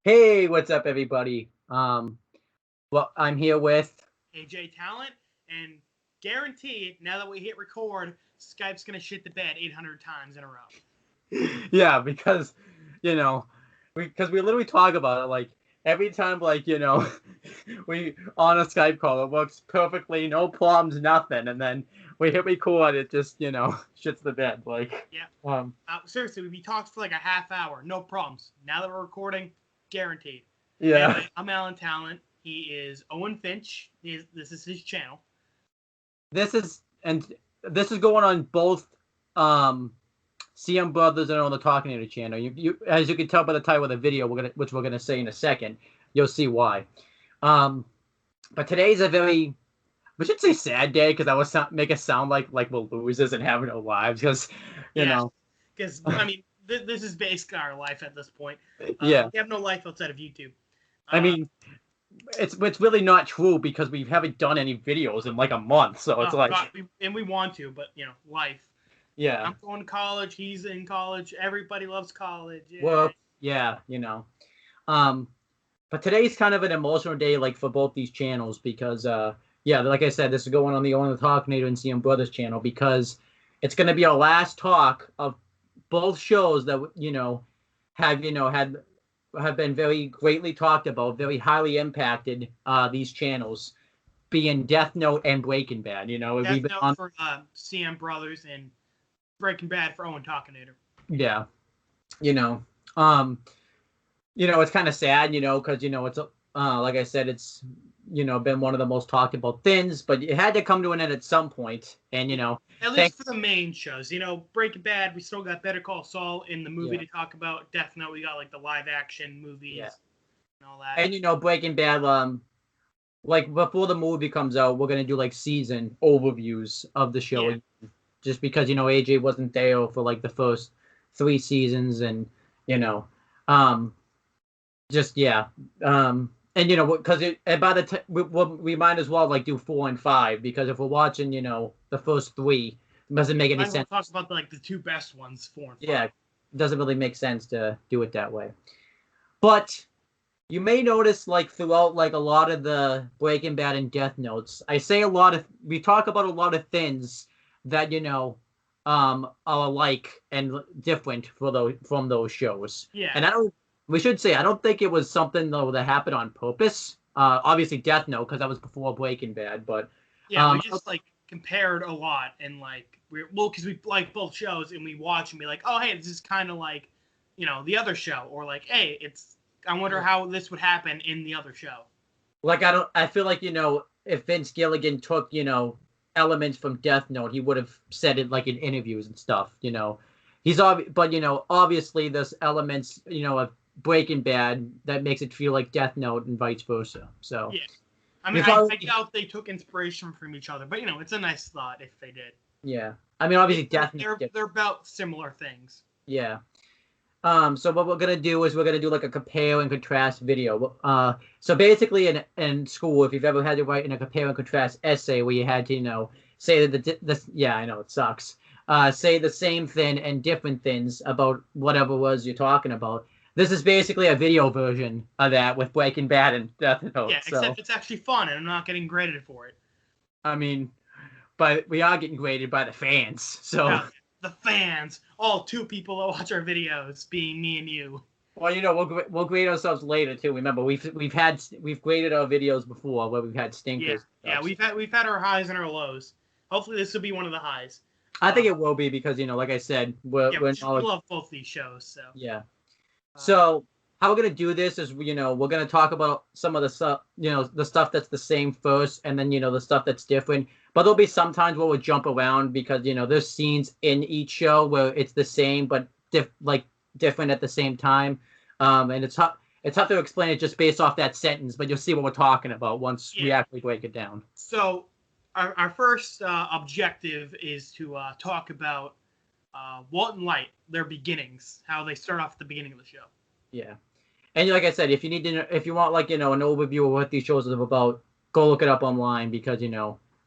Hey, what's up, everybody? Well, I'm here with. AJ Talent, and guarantee now that we hit record, Skype's gonna shit the bed 800 times in a row. Yeah, because you know, we literally talk about it like every time, we on a Skype call, it works perfectly, no problems, nothing, and then we hit record, it just shits the bed. Yeah. Um, Seriously, we talked for like a half hour, no problems. Now that we're recording, guaranteed. yeah, Anyway, I'm Alan Talent. He is Owen Finch. This is his channel. this is and this is going on both CM Brothers and on the Talking to channel. As you can tell by the title of the video, which we're gonna say in a second, you'll see why. Um, but today's a very, we should say sad day because I was make it sound like we're losers and having no lives because, you Yeah, know, because I mean, this is basically our life at this point. yeah. We have no life outside of YouTube. I Uh, mean, it's really not true because we haven't done any videos in like a month, so it's oh like, God, we want to, but life. yeah, I'm going to college. He's in college. Everybody loves college. well, Yay. yeah. Um, but today's kind of an emotional day, like for both these channels, because yeah, like I said, this is going on the Only the Talkinator and CM Brothers channel because it's going to be our last talk of both shows that have have been very greatly talked about, very highly impacted these channels, being Death Note and Breaking Bad. Death We've been Note on, for CM Brothers and Breaking Bad for Owen Talkinator. yeah, you know, um, it's kind of sad, because it's like I said, it's been one of the most talked about things, but it had to come to an end at some point, and Yeah. At thank least for the main shows. Breaking Bad, we still got Better Call Saul in the movie yeah, to talk about. Death Note, we got like the live action yeah, movies and all that. and Breaking Bad, like before the movie comes out, we're gonna do like season overviews of the show, Yeah. just because AJ wasn't there for like the first 3 seasons, and you know, um, just yeah, and because and by the time we might as well like do 4 and 5 because if we're watching the first three, it doesn't make any Might as well sense. talk about the two best ones, 4 and 5. Yeah, it doesn't really make sense to do it that way. But you may notice like throughout like a lot of the Breaking Bad and Death Notes, we talk about a lot of things that are alike and different from those shows. Yeah. And we should say I don't think it was something though that happened on purpose. Obviously Death Note because that was before Breaking Bad, but Yeah, we just like compared a lot and like because we like both shows and we watch and be like, oh hey, this is kind of like the other show, or like hey, it's I wonder how this would happen in the other show. like I feel like if Vince Gilligan took elements from Death Note, he would have said it like in interviews and stuff. But obviously there's elements of Breaking Bad that makes it feel like Death Note and vice versa. So Yeah, I mean, we I probably doubt they took inspiration from each other, but it's a nice thought if they did. yeah. I mean, obviously Death Note. They're about similar things. Yeah. So what we're gonna do is we're gonna do like a compare and contrast video. So basically in school, if you've ever had to write in a compare and contrast essay where you had to, say that yeah, I know it sucks. Say the same thing and different things about whatever it was you're talking about. This is basically a video version of that with Breaking Bad and Death Note. Yeah, So except it's actually fun and I'm not getting graded for it. I mean, but we are getting graded by the fans. So Well, the fans, all two people that watch our videos, being me and you. well, we'll grade ourselves later too. Remember, we've graded our videos before where we've had Yeah, stinkers. yeah, we've had our highs and our lows. Hopefully, this will be one of the highs. I think it will be because like I said, Yeah, we love both these shows, so. yeah. Uh, So how we're gonna do this is we're gonna talk about some of the stuff the stuff that's the same first, and then the stuff that's different. But there'll be some times where we'll jump around because there's scenes in each show where it's the same but different at the same time. And it's tough to explain it just based off that sentence, but you'll see what we're talking about once we yeah. actually break it down. So, our first objective is to talk about Walt and Light, their beginnings, how they start off at the beginning of the show. Yeah. And like I said, if you want like an overview of what these shows are about, go look it up online because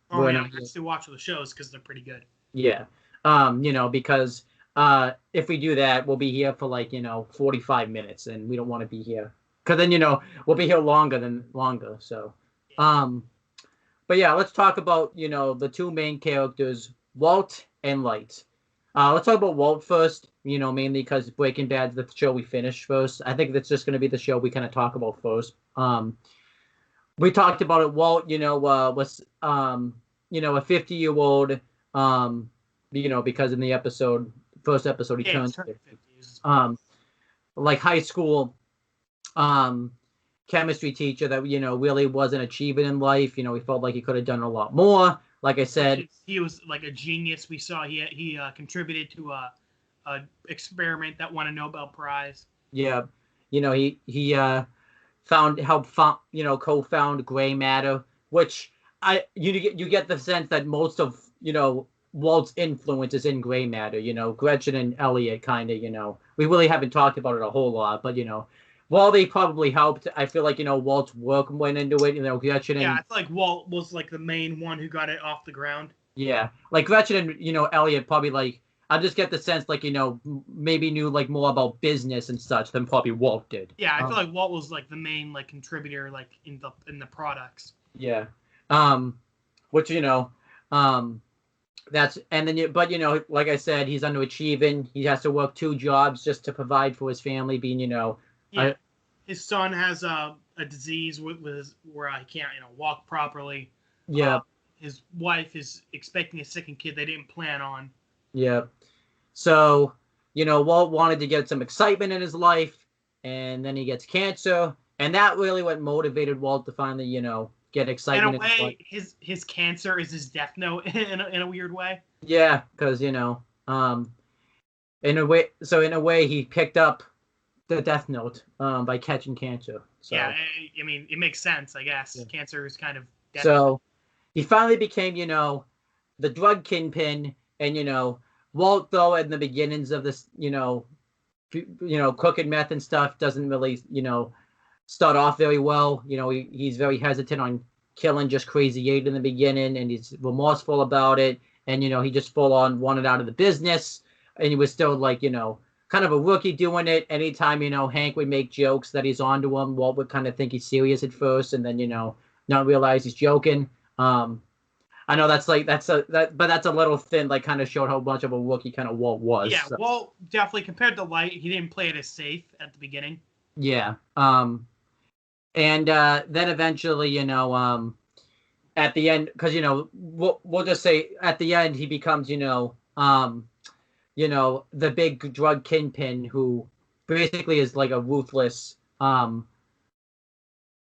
Or actually watch the shows because they're pretty good. Yeah. Because if we do that, we'll be here for 45 minutes, and we don't want to be here because then we'll be here longer. So, but yeah, let's talk about the two main characters, Walt and Light. Let's talk about Walt first. Mainly because Breaking Bad's the show we finished first. I think that's just going to be the show we kind of talk about first. We talked about it. Walt, was a 50-year-old. Because in the first episode, he turns 50. Like high school, chemistry teacher that really wasn't achieving in life. He felt like he could have done a lot more. Like I said, he was like a genius. We saw he contributed to a experiment that won a Nobel Prize. Yeah, he co-found gray matter, which you get the sense that most of Walt's influence is in gray matter. Gretchen and Elliot kind of we really haven't talked about it a whole lot, but while they probably helped, I feel like Walt's work went into it. Gretchen and I feel like Walt was like the main one who got it off the ground. Yeah, like Gretchen and Elliot probably like I just get the sense like maybe knew like more about business and such than probably Walt did. Yeah, I feel like Walt was like the main like contributor like in the products. Yeah, which that's and then but like I said, he's underachieving. He has to work 2 jobs just to provide for his family. Being his son has a disease where he can't walk properly. Yeah. His wife is expecting a second kid they didn't plan on. Yeah. So, Walt wanted to get some excitement in his life, and then he gets cancer, and that really what motivated Walt to finally, get excitement in a way, his cancer is his death note in a weird way. Yeah, because, in a way, he picked up the death note by catching cancer. So. Yeah, I mean, it makes sense, I guess. Yeah. Cancer is kind of death. So he finally became, the drug kingpin, and, Walt, though, in the beginnings of this, cooking meth and stuff, doesn't really, start off very well. He's very hesitant on killing just Crazy 8 in the beginning, and he's remorseful about it. And, he just full on wanted out of the business. And he was still, like, kind of a rookie doing it. Anytime, Hank would make jokes that he's onto him, Walt would kind of think he's serious at first, and then, not realize he's joking. I know that's a little thin, like kind of showed how much of a rookie kind of Walt was. Yeah, so. Walt definitely compared to Light, he didn't play it as safe at the beginning. Yeah. And then eventually, at the end, because we'll just say at the end he becomes, the big drug kingpin who basically is like a ruthless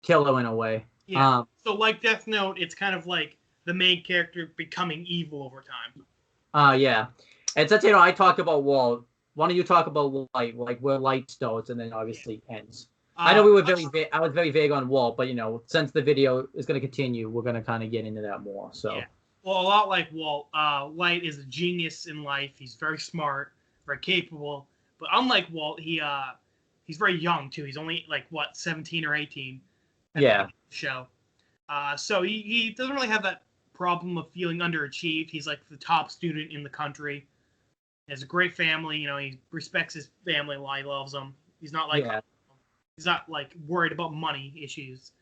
killer in a way. Yeah. So like Death Note, it's kind of like the main character becoming evil over time. Yeah. And since I talked about Walt, why don't you talk about Light, like where Light starts and then obviously ends? I know we were I was very vague on Walt, but since the video is going to continue, we're going to kind of get into that more. So. Yeah. Well, a lot like Walt, Light is a genius in life. He's very smart, very capable. But unlike Walt, he's very young too. He's only 17 or 18. Yeah. The show. So he doesn't really have that problem of feeling underachieved. He's like the top student in the country. He has a great family. He respects his family a lot. He loves them. He's not he's not worried about money issues.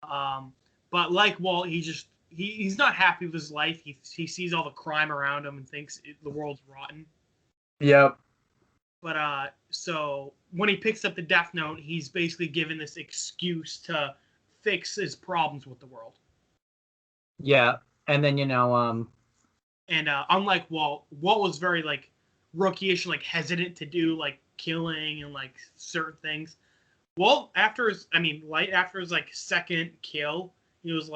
But like Walt, he's not happy with his life. He sees all the crime around him and thinks the world's rotten. Yep. But so when he picks up the Death Note, he's basically given this excuse to fix his problems with the world. Yeah, and then and unlike Walt was very rookie-ish, hesitant to do killing and certain things. Walt Light after his second kill, he was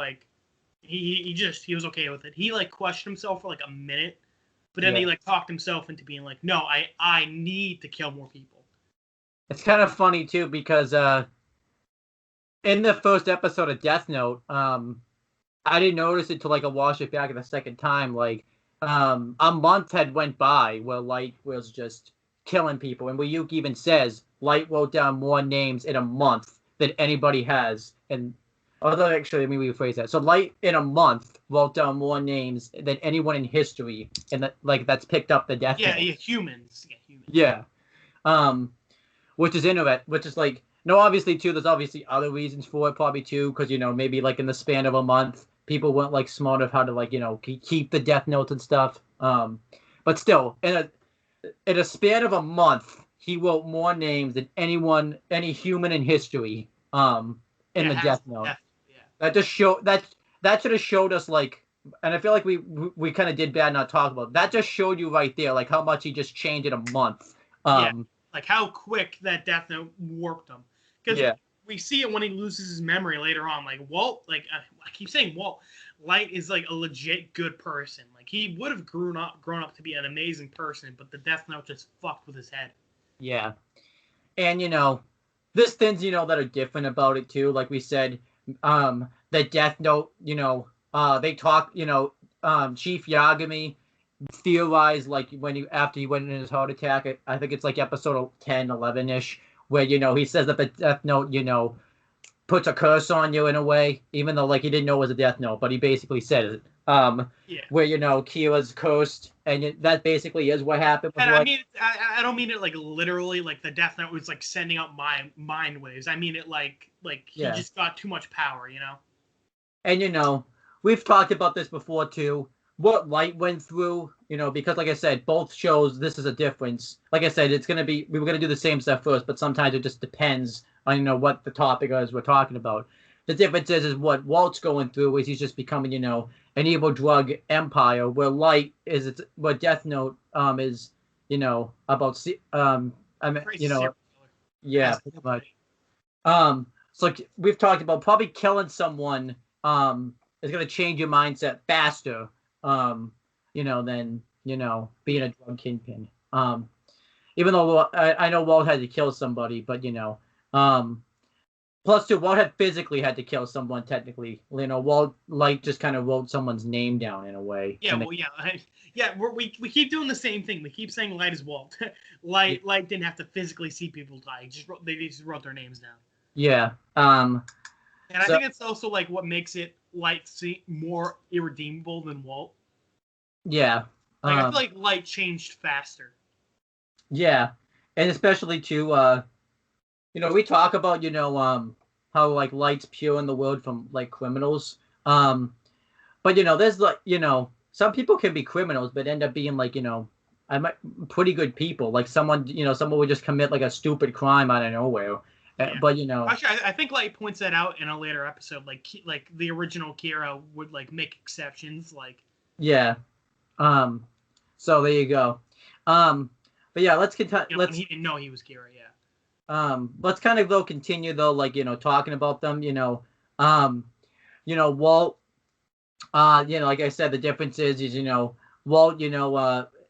he was okay with it. He questioned himself for a minute, but then he talked himself into being no, I need to kill more people. It's kind of funny too because in the first episode of Death Note, I didn't notice it till I watched it back the second time. A month had went by where Light was just killing people, and where Yuki even says Light wrote down more names in a month than anybody has. And although actually, let me rephrase that. So Light in a month wrote down more names than anyone in history, and that's picked up the Death Note. Yeah, humans. Yeah. Which is interesting. Which is No, obviously too. There's obviously other reasons for it, probably too, because maybe like in the span of a month, people weren't like smart of how to like keep the death notes and stuff. But still, in a span of a month, he wrote more names than any human in history. In the death note. Yeah. That just that should have showed us like, and I feel like we kind of did bad not talking about it. That. Just showed you right there like how much he just changed in a month. Yeah, like how quick that death note warped him. Because we see it when he loses his memory later on. Like Walt, like I keep saying Walt, Light is like a legit good person. Like he would have grown up to be an amazing person, but the death note just fucked with his head. Yeah, and there's things that are different about it too. Like we said, the death note. They talk. Chief Yagami theorized like after he went in his heart attack. I think it's like episode 10, 11-ish, where he says that the death note puts a curse on you in a way, even though like he didn't know it was a death note, but he basically said it. Where Kira's cursed, and that basically is what happened. And I mean, I don't mean it like literally, like the death note was like sending up my mind waves. I mean it like he just got too much power, And we've talked about this before too. What Light went through, because like I said, both shows, this is a difference. Like I said, we were gonna do the same stuff first, but sometimes it just depends on what the topic is we're talking about. The difference is what Walt's going through is he's just becoming, an evil drug empire, where Light is what Death Note is, about yeah, pretty much. So like we've talked about, probably killing someone is gonna change your mindset faster, than being a drug kingpin. Even though I know Walt had to kill somebody, but plus too, Walt had physically had to kill someone technically. Walt like just kind of wrote someone's name down in a way. Yeah, we keep doing the same thing. We keep saying Light is Walt. Light didn't have to physically see people die. They just wrote their names down. Yeah. And I think it's also like what makes it Light more irredeemable than Walt. Yeah. I feel like Light changed faster. Yeah, and especially too, we talk about how like Light's pure in the world from like criminals, but there's like some people can be criminals but end up being like pretty good people. Like someone would just commit like a stupid crime out of nowhere. Yeah. But actually, I think Light points that out in a later episode. Like the original Kira would like make exceptions. Like so there you go. But yeah, let's continue. When he didn't know he was Kira. Yeah. Let's kind of continue though, like talking about them. Walt. Like I said, the difference is Walt.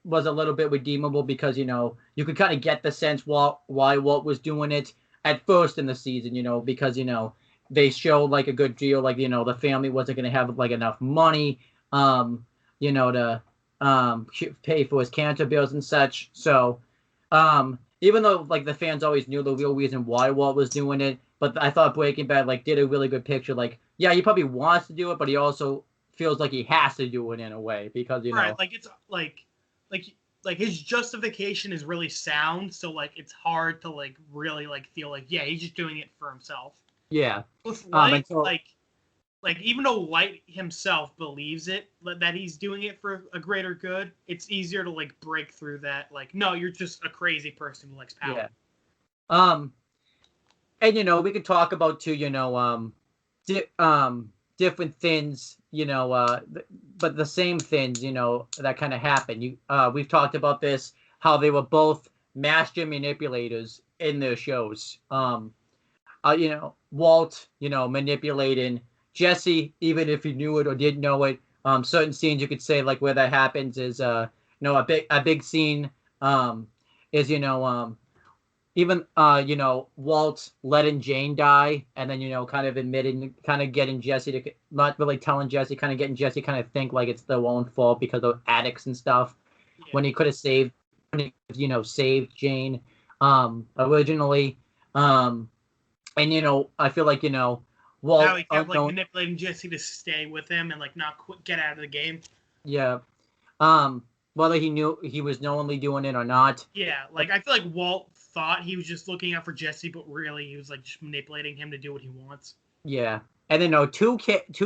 Was a little bit redeemable because you could kind of get the sense why Walt was doing it at first in the season, because they showed like a good deal, like the family wasn't going to have like enough money, to pay for his cancer bills and such. So, even though like the fans always knew the real reason why Walt was doing it, but I thought Breaking Bad like did a really good picture. Like, yeah, he probably wants to do it, but he also feels like he has to do it in a way because right, like it's like his justification is really sound, so like it's hard to like really like feel like he's just doing it for himself. Yeah. With Light, like even though Light himself believes it that he's doing it for a greater good, it's easier to like break through that. Like, no, you're just a crazy person who likes power. Yeah. And we could talk about too, different things, but the same things, that kind of happen. We've talked about this, how they were both master manipulators in their shows. Walt, manipulating Jesse, even if he knew it or didn't know it. Certain scenes you could say like where that happens is a big scene is even Walt letting Jane die, and then kind of getting Jesse to not really telling Jesse, kind of getting Jesse kind of think like it's their own fault because of addicts and stuff, when he could have saved Jane originally, and I feel like Walt now he kept like manipulating Jesse to stay with him and like not get out of the game. Yeah. Whether he knew he was knowingly doing it or not. Yeah, like I feel like Walt thought he was just looking out for Jesse, but really he was like just manipulating him to do what he wants. Yeah. And then two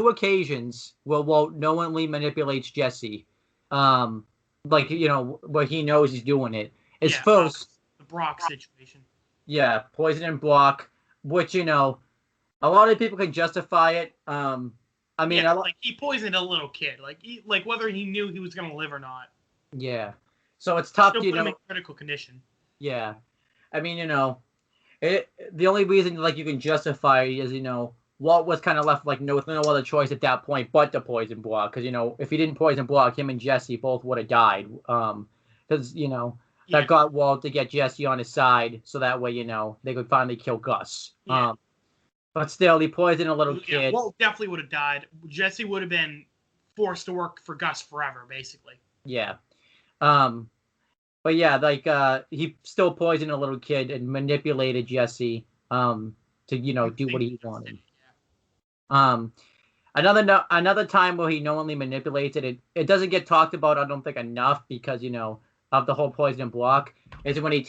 occasions where Walt knowingly manipulates Jesse, like where he knows he's doing it. Is first the Brock situation. Yeah, poisoning Brock, which a lot of people can justify it. I mean, like he poisoned a little kid, like whether he knew he was gonna live or not. Yeah, so it's tough. Still put him in critical condition. Yeah, I mean, the only reason you can justify it is Walt was kind of left no other choice at that point but to poison Brock, because if he didn't poison Brock, him and Jesse both would have died. Because that got Walt to get Jesse on his side, so that way they could finally kill Gus. Yeah. But still, he poisoned a little kid. Walt definitely would have died. Jesse would have been forced to work for Gus forever, basically. Yeah. But yeah, he still poisoned a little kid and manipulated Jesse to do what he wanted. Another time where he knowingly manipulates it doesn't get talked about, I don't think, enough, because of the whole poison Brock, is when he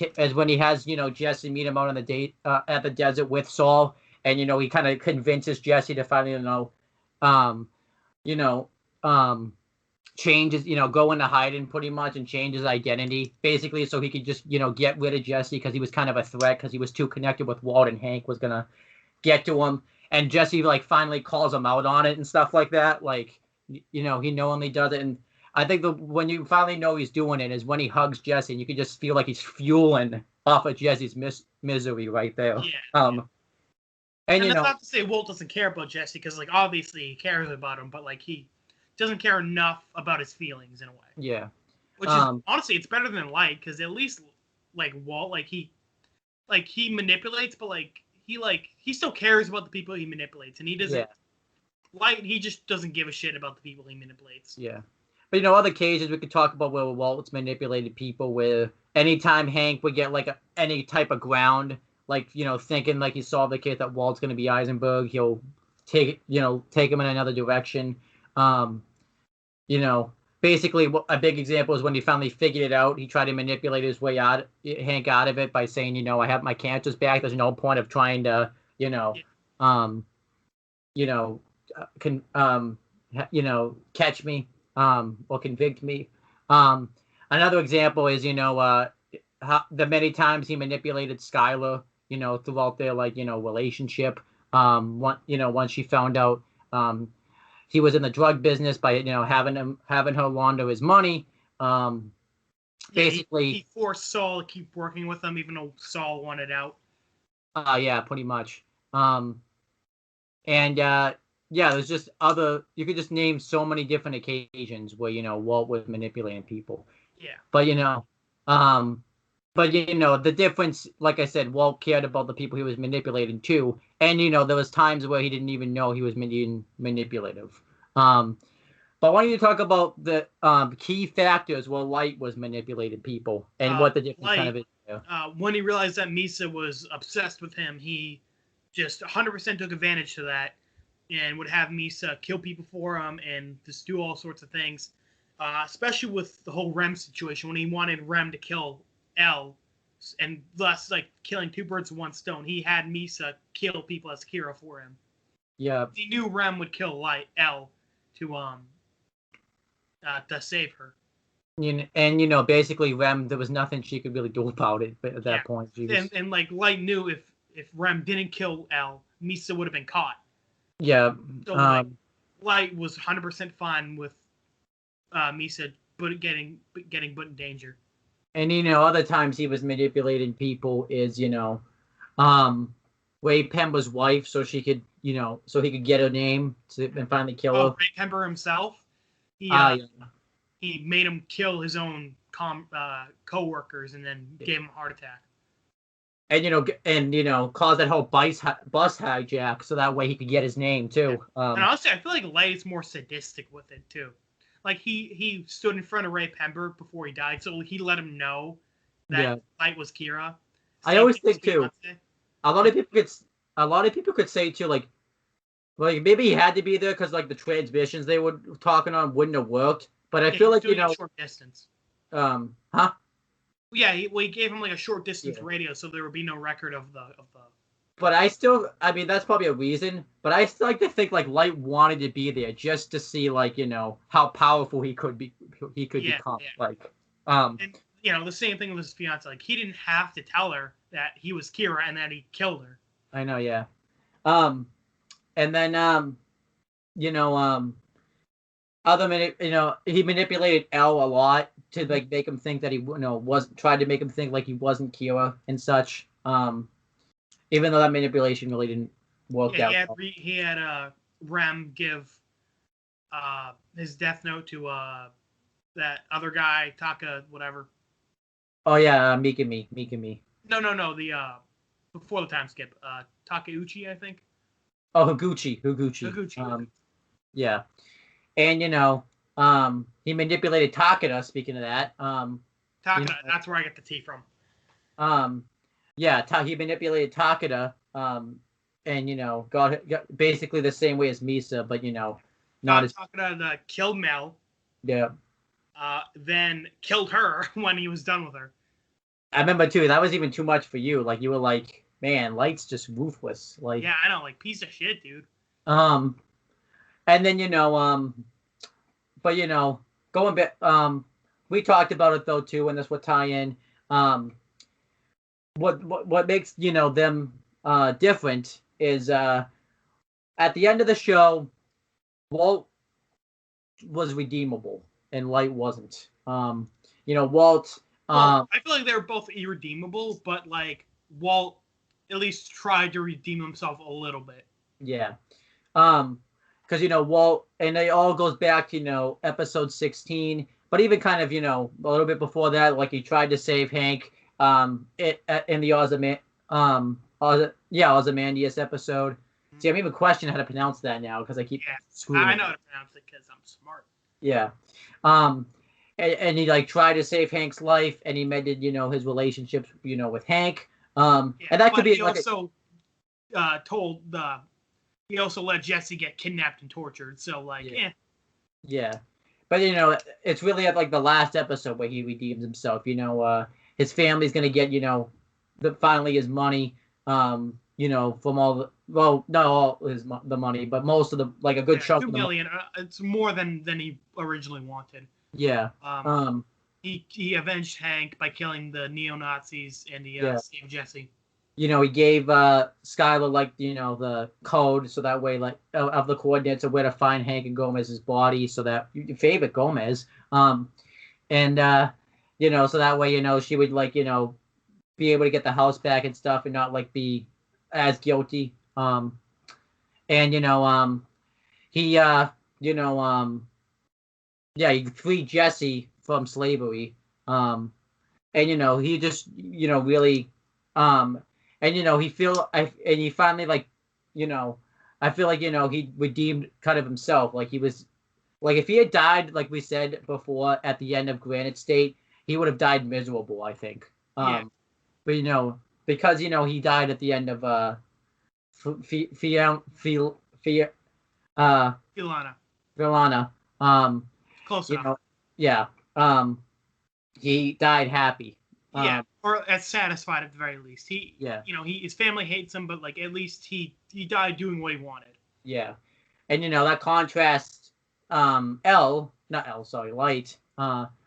has Jesse meet him out on the date at the desert with Saul, and he kind of convinces Jesse to finally changes, go into hiding pretty much and change his identity, basically, so he could just, get rid of Jesse, because he was kind of a threat, because he was too connected with Walt, and Hank was going to get to him. And Jesse, finally calls him out on it and stuff like that. He knowingly does it. And I think when you finally know he's doing it is when he hugs Jesse, and you can just feel like he's fueling off of Jesse's misery right there. Yeah. And that's not to say Walt doesn't care about Jesse, because, obviously he cares about him, but, he doesn't care enough about his feelings in a way. Yeah. Which is, honestly, it's better than Light, because at least, Walt, he manipulates, but, he still cares about the people he manipulates, and he doesn't. Yeah. Light, he just doesn't give a shit about the people he manipulates. Yeah. But, other cases we could talk about where Walt's manipulated people, where anytime Hank would get, any type of ground, thinking, he saw the case that Walt's going to be Eisenberg, he'll take him in another direction. Basically, a big example is when he finally figured it out. He tried to manipulate his way Hank out of it by saying, I have my cancers back. There's no point of trying to, catch me, or convict me. Another example is, the many times he manipulated Skylar, throughout their relationship. Once she found out, he was in the drug business by having her launder his money. Basically, he forced Saul to keep working with him, even though Saul wanted out. Yeah, pretty much. There's just you could just name so many different occasions where Walt was manipulating people. Yeah. But the difference, like I said, Walt cared about the people he was manipulating too. And, there was times where he didn't even know he was being manipulative. But why don't you talk about the key factors where Light was manipulating people and what the difference kind of is? When he realized that Misa was obsessed with him, he just 100% took advantage of that and would have Misa kill people for him and just do all sorts of things, especially with the whole Rem situation when he wanted Rem to kill L, and thus killing two birds with one stone. He had Misa kill people as Kira for him. Yeah. He knew Rem would kill L to save her. And basically Rem, there was nothing she could really do about it at that point. And Light knew if Rem didn't kill L, Misa would have been caught. Yeah. So Light was 100% fine with Misa getting put in danger. And, other times he was manipulating people is, Ray Pember's wife, so she could, so he could get her name and finally kill her. Ray Pember himself, he made him kill his own co-workers and then gave him a heart attack. And, cause that whole bus hijack so that way he could get his name, too. And honestly, I feel like Light's more sadistic with it, too. He stood in front of Ray Pember before he died, so he let him know that Light was Kira. I always think too. A lot of people could say too, like maybe he had to be there because the transmissions they were talking on wouldn't have worked. But I feel like short distance. Huh? Yeah, he gave him like a short distance Yeah. radio, so there would be no record of the. But I mean, that's probably a reason. But I still like to think like Light wanted to be there just to see like how powerful he could be. He could become like. And the same thing with his fiance. Like he didn't have to tell her that he was Kira and that he killed her. I know, yeah. And then he manipulated L a lot to like make him think that he tried to make him think like he wasn't Kira and such. Even though that manipulation really didn't work out. He had Rem give his death note to that other guy, Taka, whatever. Oh yeah, Mikami. No, the before the time skip, Takeuchi, I think. Oh, Higuchi. Yeah, and he manipulated Takeda. Speaking of that, Takeda, that's where I get the T from. Yeah, he manipulated Takeda, and got basically the same way as Misa, but not as Takeda killed Mel. Yeah. Then killed her when he was done with her. I remember too. That was even too much for you. Like you were like, man, Light's just ruthless. Like yeah, I know, like piece of shit, dude. And then but going back, we talked about it though too, and this would tie in. What makes them different is at the end of the show, Walt was redeemable and Light wasn't. Walt. I feel like they were both irredeemable, but like Walt at least tried to redeem himself a little bit. Yeah. Because Walt, and it all goes back to episode 16, but even kind of a little bit before that, like he tried to save Hank in the Ozymandias episode. See, I'm even questioning how to pronounce that now because I keep screwing. I know how to pronounce it because I'm smart. Yeah. And he like tried to save Hank's life, and he mended his relationships with Hank. And that could be he like also he also let Jesse get kidnapped and tortured. So like yeah. But it's really at like the last episode where he redeems himself. His family's gonna get finally his money. From all not all the money, but most of the like a good chunk. $2 million. It's more than he originally wanted. Yeah. He avenged Hank by killing the neo-Nazis, and he saved Jesse. He gave Skylar like the code, so that way like of the coordinates of where to find Hank and Gomez's body, so that your favorite Gomez, so that way she would like be able to get the house back and stuff, and not like be as guilty. He freed Jesse from slavery. He just really he finally like I feel like he redeemed kind of himself. Like he was like if he had died like we said before at the end of Granite State, he would have died miserable, I think. But because he died at the end of Filana. Close enough. He died happy. Or as satisfied at the very least. His family hates him, but like at least he died doing what he wanted. Yeah, and that contrast. Light.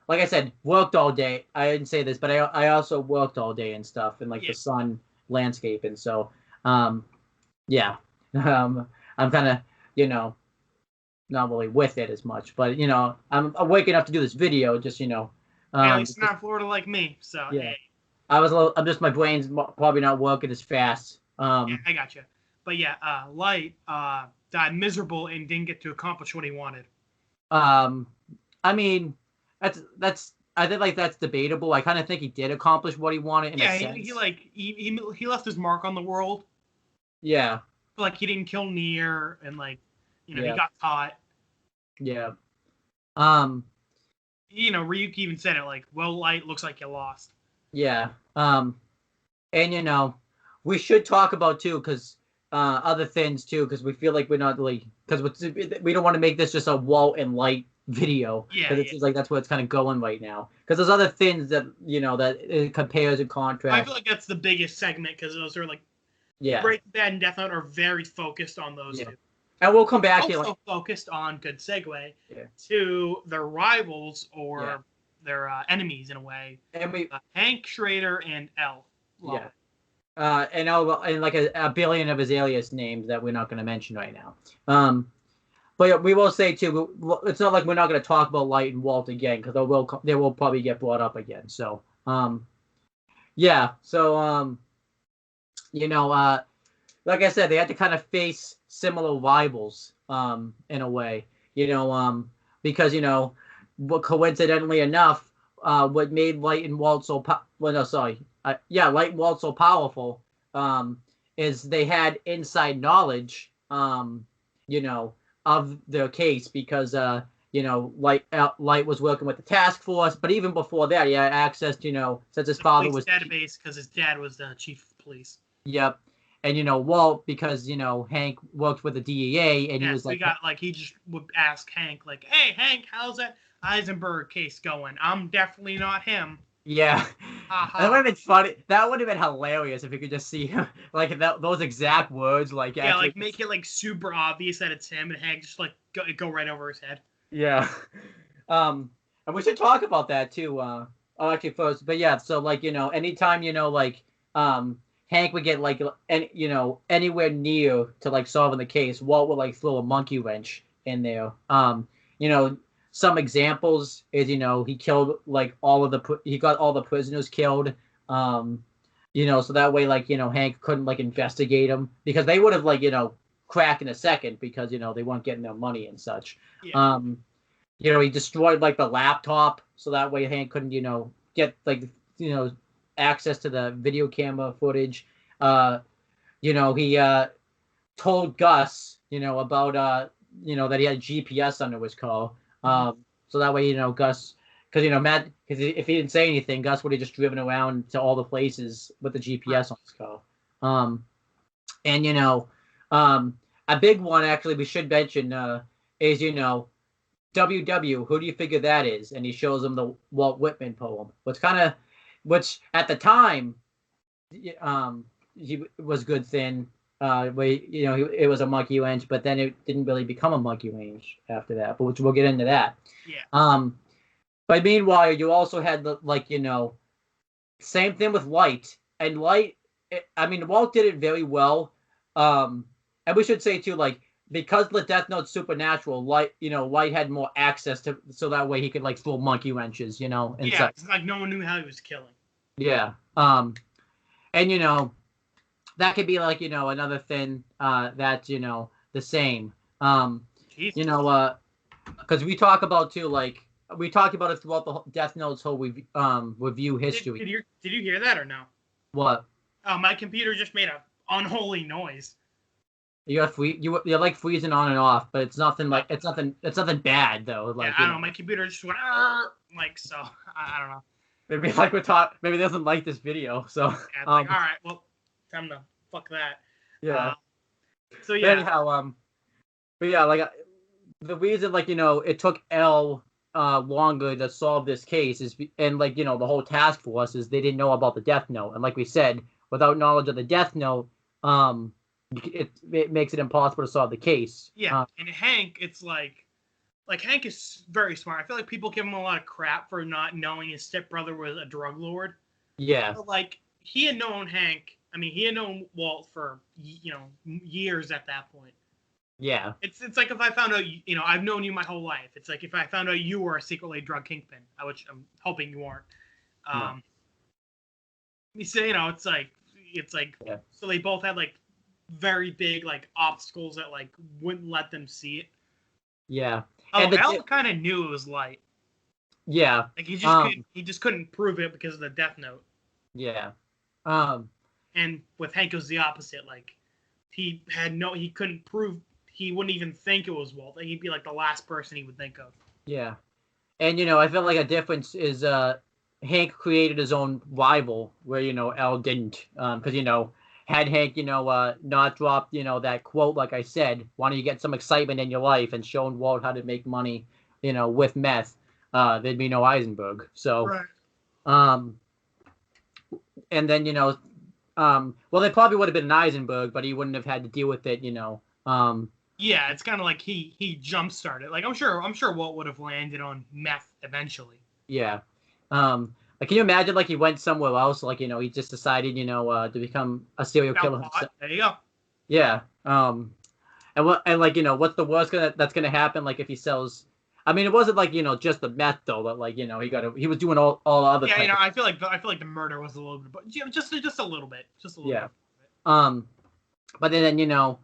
Like I said, worked all day. I didn't say this, but I also worked all day and stuff, and like the sun landscape, and so I'm kind of not really with it as much, but I'm awake enough to do this video. Just at least not Florida like me. So hey. I'm just my brain's probably not working as fast. I got you. But Light died miserable and didn't get to accomplish what he wanted. I mean, that's I think like that's debatable. I kind of think he did accomplish what he wanted. In a sense. He left his mark on the world. Yeah. Like he didn't kill Nier, and like he got caught. Yeah. Ryuki even said it like, "Well, Light, looks like you lost." Yeah. And we should talk about too, because other things too, because we feel like we're not really, because we don't want to make this just a Walt and Light video Yeah, because it seems like that's where it's kind of going right now. Because there's other things that that it compares and contrasts. I feel like that's the biggest segment because those are like Yeah, Breaking Bad and Death Note are very focused on those yeah. two. And we'll come back Also here. focused on, good segue, Yeah. to their rivals or their enemies in a way. And we Hank Schrader and L. Yeah. And like a billion of his alias names that we're not going to mention right now. But we will say too, it's not like we're not going to talk about Light and Walt again because they will probably get brought up again. So, yeah. So, like I said, they had to kind of face similar rivals, in a way, because coincidentally enough, what made Light and Walt so Light and Walt so powerful, is they had inside knowledge, of their case because Light was working with the task force, but even before that, he had access to since his father was database because his dad was the chief of police. Yep. And Walt, because Hank worked with the DEA, and he was like, he just would ask Hank like, "Hey Hank, how's that Eisenberg case going? I'm definitely not him." Yeah. That would have been funny. That would have been hilarious if you could just see him, like those exact words, like like make it like super obvious that it's him, and Hank just like go right over his head. Yeah. And we should talk about that too. Actually first, but yeah. So anytime Hank would get anywhere near to like solving the case, Walt would like throw a monkey wrench in there. Some examples is he killed like he got all the prisoners killed. So that way Hank couldn't like investigate them because they would have cracked in a second because they weren't getting their money and such. Yeah. He destroyed like the laptop so that way Hank couldn't get access to the video camera footage. He told Gus, about that he had GPS under his car. So that way, Gus, because Matt, because if he didn't say anything, Gus would have just driven around to all the places with the GPS on his car. A big one actually we should mention is WW. Who do you figure that is? And he shows him the Walt Whitman poem, which at the time, he was good thin. It was a monkey wrench, but then it didn't really become a monkey wrench after that. But we'll get into that. Yeah. But meanwhile, you also had same thing with Light. And Light, Walt did it very well. And we should say too, because the Death Note's supernatural, Light had more access to, so that way he could throw monkey wrenches, and it's like no one knew how he was killing. Yeah. And that could be another thing that's the same. Because we talk about too, we talked about it throughout the Death Note's whole review history. Did you hear that or no? What? Oh, my computer just made a unholy noise. You're freezing on and off, but it's nothing it's nothing bad though. I don't know. My computer just went so. I don't know. Maybe it doesn't like this video. So yeah, all right, well, time to fuck that. Yeah. So yeah. Anyhow, but yeah, the reason it took L longer to solve this case is, and the whole task force is they didn't know about the Death Note, and like we said, without knowledge of the Death Note, it makes it impossible to solve the case. Yeah, and Hank, it's like Hank is very smart. I feel like people give him a lot of crap for not knowing his stepbrother was a drug lord. Yeah. But, he had known Hank. He had known Walt for years at that point. Yeah. It's like if I found out I've known you my whole life. It's like if I found out you were a secretly drug kingpin, which I'm hoping you aren't. No. You say it's like yeah. So they both had very big obstacles that wouldn't let them see it. Yeah. Oh, Al kind of knew it was Light. Yeah. He just couldn't prove it because of the Death Note. Yeah. And with Hank it was the opposite. He couldn't prove. He wouldn't even think it was Walt. He'd be the last person he would think of. Yeah. And I feel like a difference is Hank created his own rival where Al didn't, because had Hank not dropped that quote, like I said, why don't you get some excitement in your life and showing Walt how to make money, with meth, there'd be no Eisenberg. So, Right. um, and then well, they probably would have been an Eisenberg, but he wouldn't have had to deal with it. Yeah, it's kind of like he jump started. Like I'm sure Walt would have landed on meth eventually. Yeah. Like, can you imagine, like, he went somewhere else, like, he just decided, to become a serial killer himself. There you go. Yeah. And like, what's the worst that's gonna happen, like, if he sells? I mean, it wasn't like, just the meth though, but like, he was doing all other. Yeah, I feel like the murder was a little bit, but just a little bit, just a little yeah. bit. But then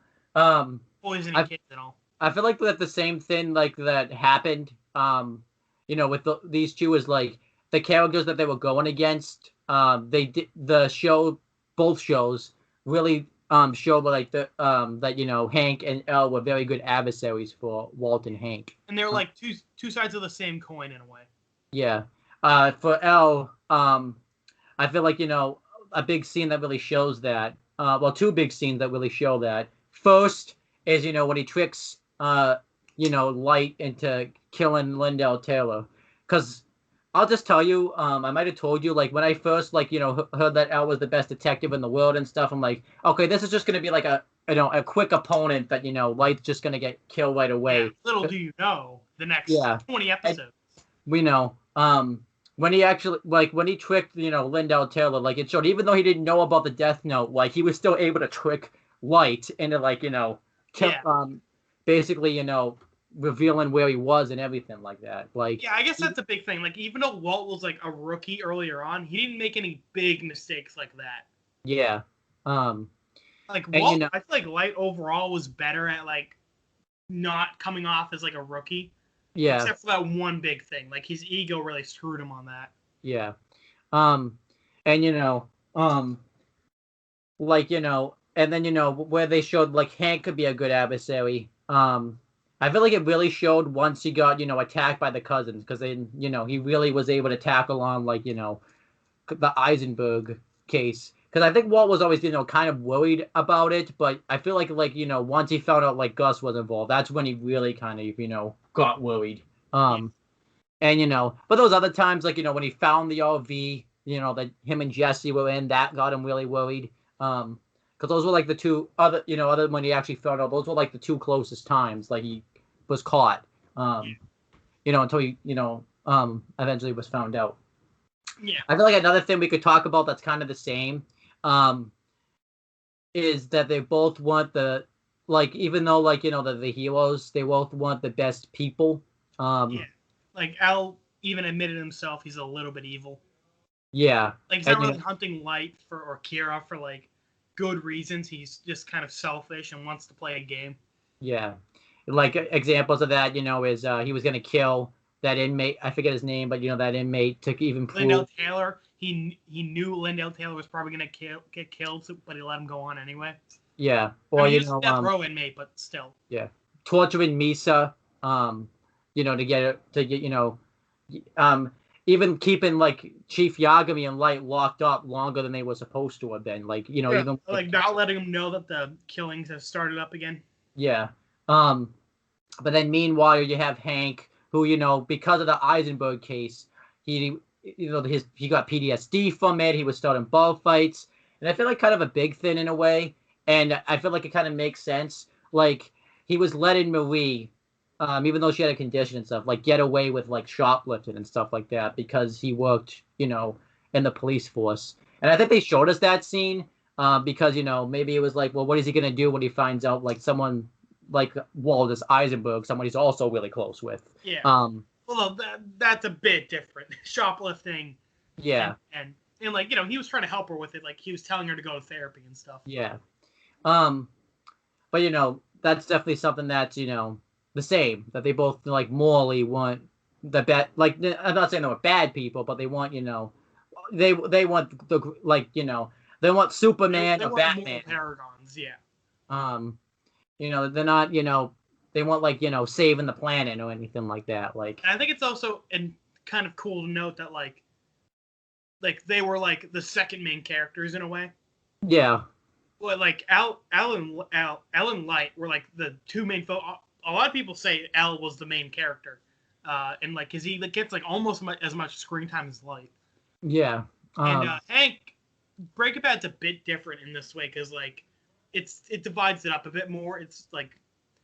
Poisoning kids and all. I feel like that the same thing like that happened, with these two is like the characters that they were going against. They did both shows really showed like that Hank and Elle were very good adversaries for Walt and Hank. And they're like two sides of the same coin in a way. Yeah. For Elle, I feel like a big scene that really shows that. Well, two big scenes that really show that. First is when he tricks Light into killing Lindell Taylor, because I'll just tell you, I might have told you, like, when I first heard that Al was the best detective in the world and stuff, I'm like, okay, this is just gonna be like a quick opponent that Light's just gonna get killed right away. Yeah, little do you know, the next 20 episodes. And we know. When he actually when he tricked Lindell Taylor, like, it showed, even though he didn't know about the Death Note, like, he was still able to trick Light into basically revealing where he was and everything like that. Like, yeah, I guess that's a big thing. Like, even though Walt was like a rookie earlier on, he didn't make any big mistakes like that. Yeah. Like Walt, I feel like Light overall was better at like not coming off as like a rookie. Yeah. Except for that one big thing. Like, his ego really screwed him on that. Yeah. And and then where they showed like Hank could be a good adversary. I feel like it really showed once he got attacked by the cousins, because then he really was able to tackle on like the Eisenberg case, because I think Walt was always kind of worried about it, but I feel like once he found out like Gus was involved, that's when he really kind of got worried. And but those other times, like when he found the RV, that him and Jesse were in, that got him really worried. Because those were like the two other, other when he actually found out, those were like the two closest times like he was caught. Until he eventually was found out. Yeah. I feel like another thing we could talk about that's kind of the same, is that they both want even though they're the heroes, they both want the best people. Yeah. Like, Al even admitted himself he's a little bit evil. Yeah. Like, he's not really hunting Light or Kira for like good reasons. He's just kind of selfish and wants to play a game. Yeah. Like, examples of that, is he was gonna kill that inmate. I forget his name, but that inmate to even prove Lindell Taylor. He knew Lindell Taylor was probably gonna get killed, but he let him go on anyway. Yeah. Or he was a death row inmate, but still. Yeah. Torturing Misa, to get even keeping like Chief Yagami and Light locked up longer than they were supposed to have been. Like, even like not letting them know that the killings have started up again. Yeah. But then meanwhile you have Hank, who, because of the Eisenberg case, he got PTSD from it. He was starting bar fights. And I feel like kind of a big thing in a way. And I feel like it kind of makes sense. Like, he was letting Marie, even though she had a condition and stuff, like, get away with like shoplifting and stuff like that because he worked, in the police force. And I think they showed us that scene because, maybe it was like, well, what is he going to do when he finds out like someone like Waldus Eisenberg, someone he's also really close with? Yeah. Well, that's a bit different. Shoplifting. Yeah. And like, he was trying to help her with it. Like, he was telling her to go to therapy and stuff. Yeah. But that's definitely something that's, the same, that they both like morally want the bad. Like, I'm not saying they were bad people, but they want, they want the they want Superman or Batman. Paragons, yeah. They're not, they want like, saving the planet or anything like that. Like, and I think it's also kind of cool to note that like they were like the second main characters in a way. Yeah. Well, like Al and Light were like the two main. A lot of people say Al was the main character, and like, cause he gets like almost as much screen time as Light. Yeah. And Hank, Breaking Bad's a bit different in this way because like it divides it up a bit more. It's like,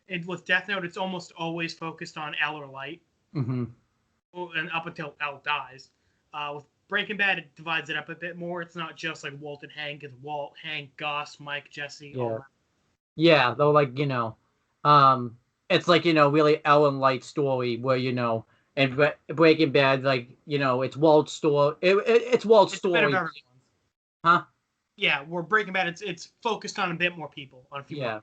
and with Death Note, it's almost always focused on L or Light, and up until L dies. With Breaking Bad, it divides it up a bit more. It's not just like Walt and Hank. It's Walt, Hank, Gus, Mike, Jesse. Yeah. All that. Yeah, though, like, it's like, really Ellen Light story where, and Breaking Bad, like, it's Walt's story. It's Walt's story. A bit of everyone's. Huh? Yeah, where Breaking Bad, it's focused on a bit more people, on a few more.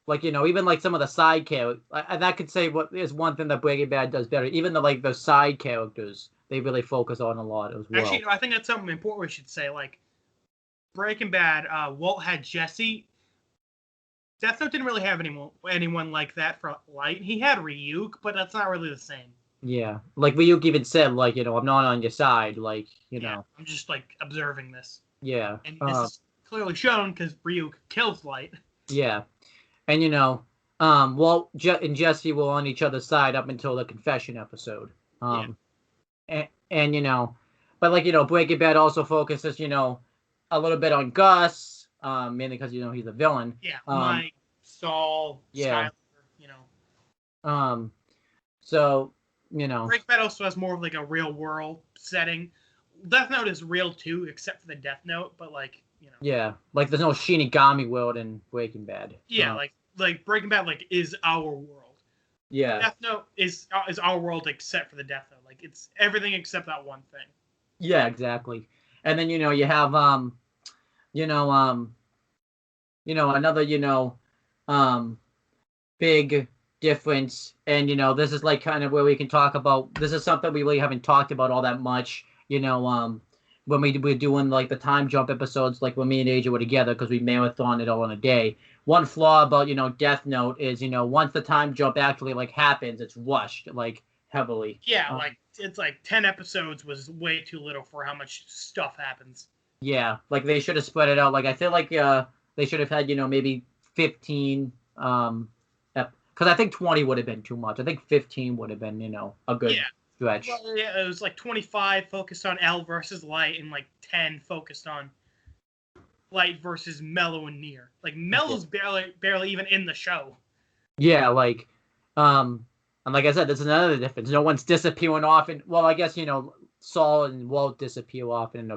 Like, even like some of the side characters, and I could say what is one thing that Breaking Bad does better. Even the side characters, they really focus on a lot as well. Actually, I think that's something important we should say. Like, Breaking Bad, Walt had Jesse. Death Note didn't really have anyone like that for Light. He had Ryuk, but that's not really the same. Yeah, like Ryuk even said, like, I'm not on your side, like, know. I'm just, like, observing this. Yeah. And this is clearly shown because Ryuk kills Light. Yeah. And, Walt and Jesse were on each other's side up until the confession episode. And but, like, Breaking Bad also focuses, a little bit on Gus, mainly because, he's a villain. Yeah, Mike, Saul, Skyler, So, Breaking Bad also has more of, like, a real-world setting. Death Note is real, too, except for the Death Note, but, like, Yeah, like, there's no Shinigami world in Breaking Bad. Yeah, like Breaking Bad, like, is our world. Yeah. Death Note is our world except for the Death Note. Like, it's everything except that one thing. Yeah, exactly. And then, you have, another, big difference. And, this is, like, kind of where we can talk about, this is something we really haven't talked about all that much, when we were doing, like, the time jump episodes, like, when me and AJ were together, because we marathoned it all in a day. One flaw about, Death Note is, once the time jump actually, like, happens, it's rushed, like, heavily. Yeah, like, it's like 10 episodes was way too little for how much stuff happens. Yeah, like, they should have spread it out. Like, I feel like they should have had, maybe 15, because I think 20 would have been too much. I think 15 would have been, a good stretch. Well, yeah, it was like 25 focused on L versus Light, and like 10 focused on Light versus Mello and Near. Like, Mello's barely even in the show. Yeah, like, and like I said, there's another difference. No one's disappearing off, and well, I guess Saul and Walt disappear off in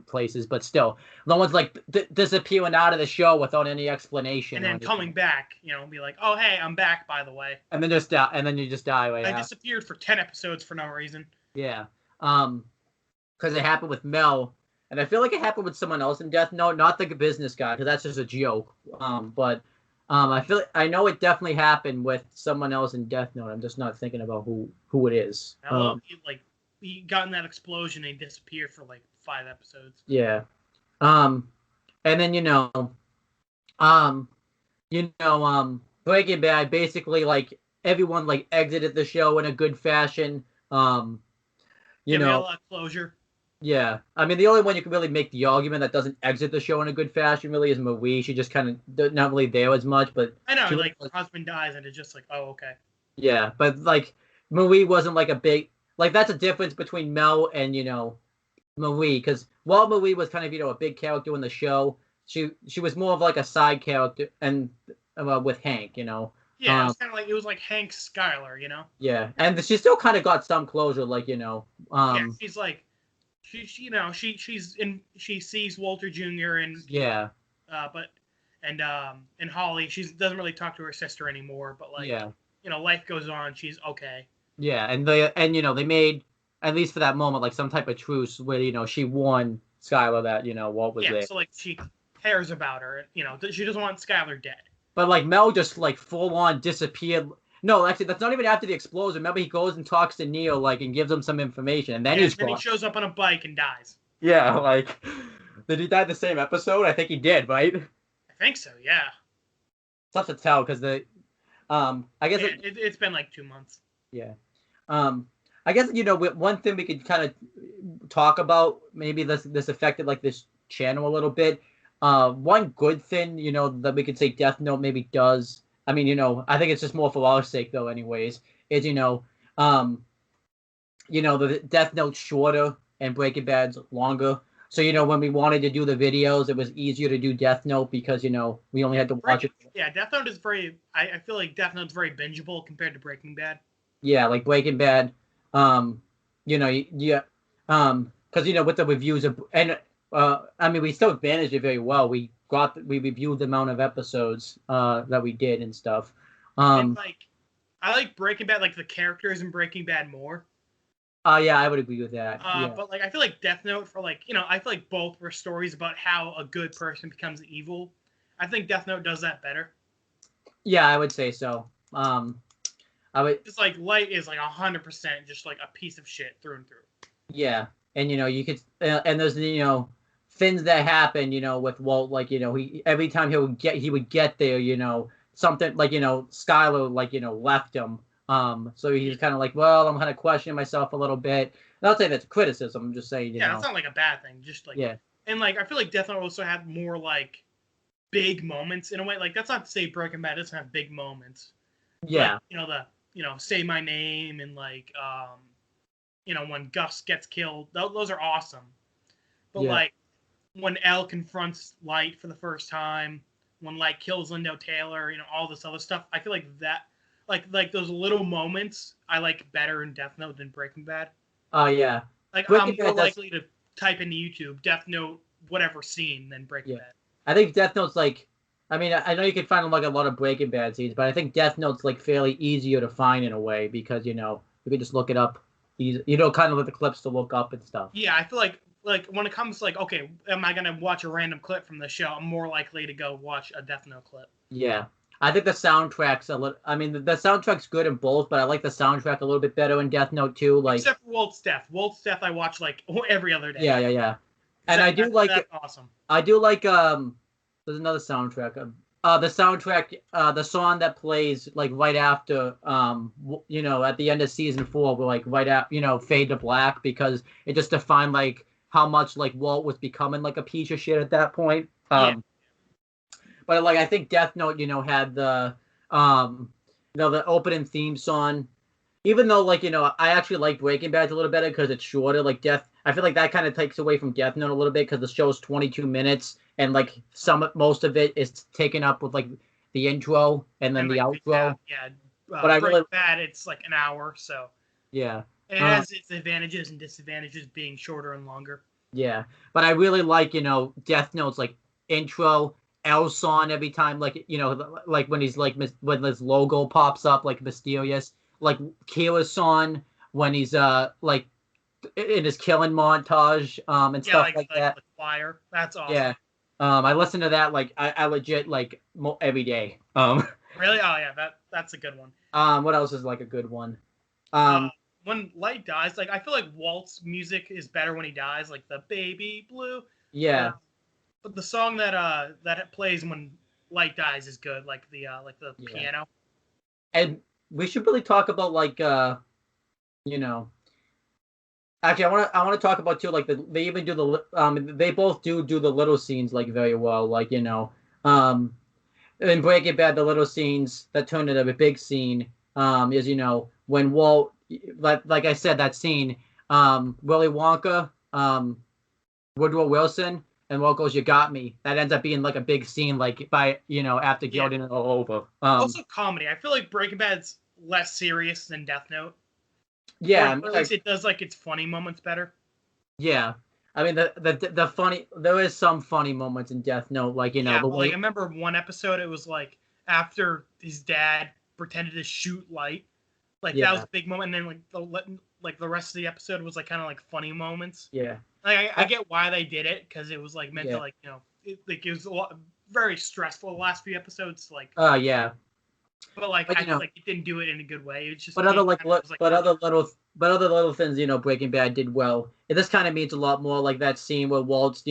places, but still, no one's like disappearing out of the show without any explanation. And then coming back, be like, "Oh, hey, I'm back, by the way." And then just die, and then you just die. Right? I disappeared for 10 episodes for no reason. Yeah, because it happened with Mel, and I feel like it happened with someone else in Death Note, not the business guy, because that's just a joke. But I know it definitely happened with someone else in Death Note. I'm just not thinking about who it is. He got in that explosion and he disappeared for like 5 episodes. Yeah. And then Breaking Bad, basically, like, everyone, like, exited the show in a good fashion. We had a lot of closure. Yeah. I mean, the only one you can really make the argument that doesn't exit the show in a good fashion really is Marie. She just kind of not really there as much, but I know, like, her husband dies and it's just like, oh, okay. Yeah, but, like, Marie wasn't, like, a big... Like, that's a difference between Mel and, Marie, because while Marie was kind of, a big character in the show, she was more of, like, a side character, and with Hank, Yeah, it was kind of like, it was like Hank Skyler, Yeah, and she still kind of got some closure, like, yeah, she's like, she sees Walter Jr. and... Yeah. And Holly, she doesn't really talk to her sister anymore, but, like, yeah. Life goes on, she's okay. Yeah, and they made, at least for that moment, like, some type of truce where, she warned Skylar that, Walt was there. Yeah, so, like, she cares about her. She doesn't want Skylar dead. But, like, Mel just, like, full-on disappeared. No, actually, that's not even after the explosion. Remember, he goes and talks to Neil, like, and gives him some information, and then he's gone. Then he shows up on a bike and dies. Yeah, like, did he die the same episode? I think he did, right? I think so, yeah. It's tough to tell, because I guess... It's been, like, 2 months. Yeah. I guess, one thing we could kind of talk about, maybe this affected, like, this channel a little bit. One good thing, that we could say Death Note maybe does, I mean, I think it's just more for our sake, though, anyways, is, The Death Note's shorter and Breaking Bad's longer. So, when we wanted to do the videos, it was easier to do Death Note because, we only had to watch it. Yeah, Death Note is very, I feel like Death Note's very bingeable compared to Breaking Bad. Yeah, like Breaking Bad, yeah, because, with the reviews of, and, we still managed it very well. We reviewed the amount of episodes, that we did and stuff. And, I like Breaking Bad, like, the characters in Breaking Bad more. Yeah, I would agree with that. Yeah. But I feel like Death Note for I feel like both were stories about how a good person becomes evil. I think Death Note does that better. Yeah, I would say so. I would just Light is 100% just a piece of shit through and through. Yeah, and you could and there's things that happen with Walt, he every time he would get there, something Skylar left him. So he's kind of well, I'm kind of questioning myself a little bit. And I'll say that's criticism. I'm just saying, that's not a bad thing. Just yeah. And I feel like Death Note also had more big moments in a way. That's not to say Breaking Bad doesn't have big moments. Yeah. Say my name and when Gus gets killed, those are awesome. But when Elle confronts Light for the first time, when Light kills Lindo Taylor, all this other stuff, I feel like that. Like those little moments I like better in Death Note than Breaking Bad. Oh yeah. I'm more likely to type into YouTube Death Note whatever scene than Breaking Bad. I think Death Note's I know you can find a lot of Breaking Bad scenes, but I think Death Note's fairly easier to find in a way because you can just look it up. Kind of the clips to look up and stuff. Yeah, I feel like when it comes okay, am I gonna watch a random clip from the show? I'm more likely to go watch a Death Note clip. Yeah. I think the soundtrack's the soundtrack's good in both, but I like the soundtrack a little bit better in Death Note too. Except for Walt's Death. Walt's Death I watch every other day. Yeah. And I do like that's awesome. I do like there's another soundtrack. The soundtrack, the song that plays right after at the end of season 4, we're right after fade to black because it just defined how much Walt was becoming a piece of shit at that point. But I think Death Note, had the the opening theme song. Even though I actually like Breaking Bad a little better because it's shorter. I feel like that kind of takes away from Death Note a little bit because the show's 22 minutes and most of it is taken up with the intro and then the outro. Yeah. But I really bad. It's an hour, so yeah. It has its advantages and disadvantages being shorter and longer. Yeah, but I really like Death Note's intro. L song every time, when he's when this logo pops up, mysterious, Killa's song when he's in his killing montage, and stuff like that. The flyer, that's awesome. Yeah, I listen to that I legit every day. Really? Oh yeah, that's a good one. What else is a good one? When Light dies, I feel like Walt's music is better when he dies, the Baby Blue. Yeah. But the song that it plays when Light dies is good, the piano. And we should really talk about actually I want to talk about too they even do they both do the little scenes very well in Breaking Bad the little scenes that turn into a big scene is when Walt like I said that scene Willy Wonka Woodrow Wilson. And Walt goes, "You got me." That ends up being a big scene, by after Gildan and all over. Also, comedy. I feel like Breaking Bad's less serious than Death Note. Yeah, or at least it does its funny moments better. Yeah, the funny. There is some funny moments in Death Note, Yeah, I remember one episode. It was after his dad pretended to shoot Light. That was a big moment, and then the rest of the episode was kind of funny moments. Yeah. I get why they did it because it was meant to it was a lot, very stressful the last few episodes yeah. But I feel it didn't do it in a good way. It's just but other other little things Breaking Bad did well. And this kind of means a lot more that scene where Walt's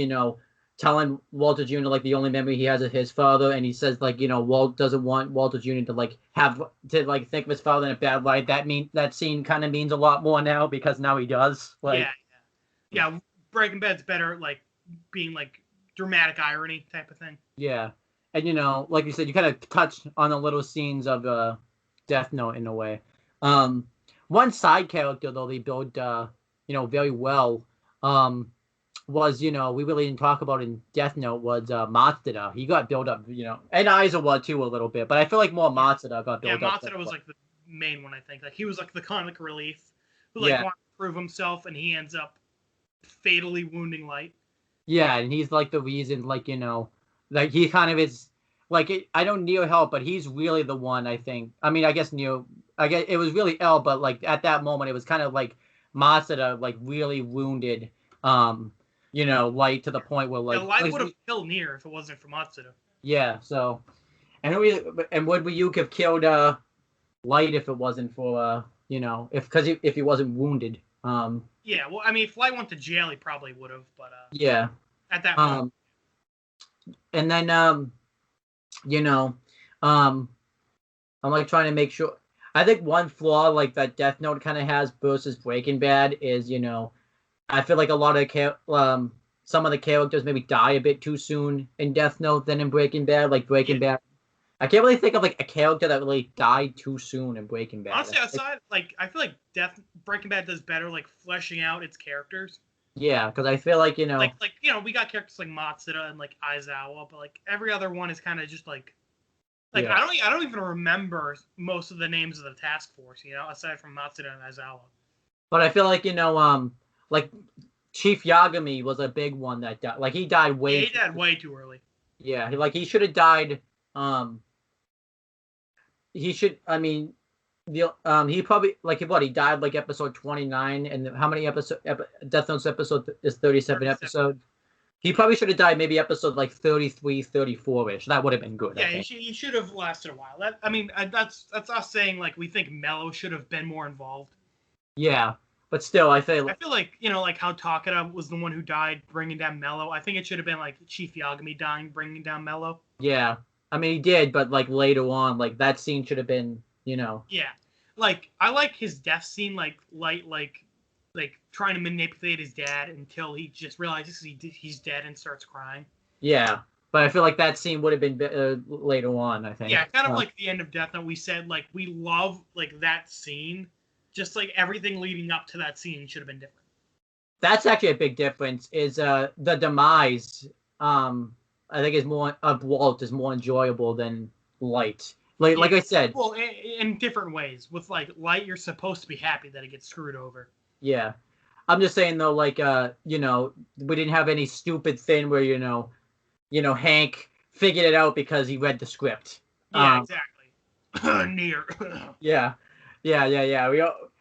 telling Walter Jr. The only memory he has of his father, and he says Walt doesn't want Walter Jr. to have to think of his father in a bad light. That scene kind of means a lot more now because now he does. Yeah. Breaking Bad's better being dramatic irony type of thing. Yeah, and like you said, you kind of touched on the little scenes of Death Note in a way. One side character though they built very well was we really didn't talk about in Death Note was Matsuda. He got built up, and Aizawa too a little bit, but I feel like more Matsuda got built up. Yeah, Matsuda was like the main one, I think. Like he was like the comic relief who Yeah. wanted to prove himself, and he ends up fatally wounding Light. Yeah, and he's like the reason, like he kind of is like I don't Neo help, but he's really the one. I think. I mean, I guess it was really L, but like at that moment, it was kind of like Matsuda like really wounded, Light to the point where like Light would have killed Nier if it wasn't for Matsuda. Yeah. So, and would Ryuk have killed Light if it wasn't for if he wasn't wounded? Yeah, well, I mean, if Light went to jail, he probably would have, but yeah. At that point. And then I'm like trying to make sure. I think one flaw like that Death Note kind of has versus Breaking Bad is I feel like a lot of some of the characters maybe die a bit too soon in Death Note than in Breaking Bad. Like Breaking Bad, I can't really think of like a character that really died too soon in Breaking Bad. Honestly, aside I feel like Breaking Bad does better like fleshing out its characters. Yeah, because I feel like we got characters like Matsuda and like Aizawa, but like every other one is kind of just like yeah. I don't even remember most of the names of the task force, aside from Matsuda and Aizawa. But I feel like like Chief Yagami was a big one that died. Like he died way. Yeah, he died way too early. Yeah, he should have died. He should. I mean, he probably he died like episode 29, and how many episode Death Note's episode is 37 episodes. He probably should have died maybe episode like 33, 34-ish. That would have been good. Yeah, he should have lasted a while. That's us saying like we think Mello should have been more involved. Yeah, but still, I feel like like how Takeda was the one who died bringing down Mello. I think it should have been like Chief Yagami dying bringing down Mello. Yeah, I mean he did, but like later on, like that scene should have been, Yeah, like I like his death scene, like Light like trying to manipulate his dad until he just realizes he's dead and starts crying. Yeah, but I feel like that scene would have been later on, I think. Yeah, kind of like the end of Death Note. We said like we love like that scene. Just like everything leading up to that scene should have been different. That's actually a big difference. Is the demise? I think is more of Walt is more enjoyable than Light. Like I said. Well, in different ways. With like Light, you're supposed to be happy that it gets screwed over. Yeah, I'm just saying though, like we didn't have any stupid thing where Hank figured it out because he read the script. Yeah, exactly. Near. Yeah.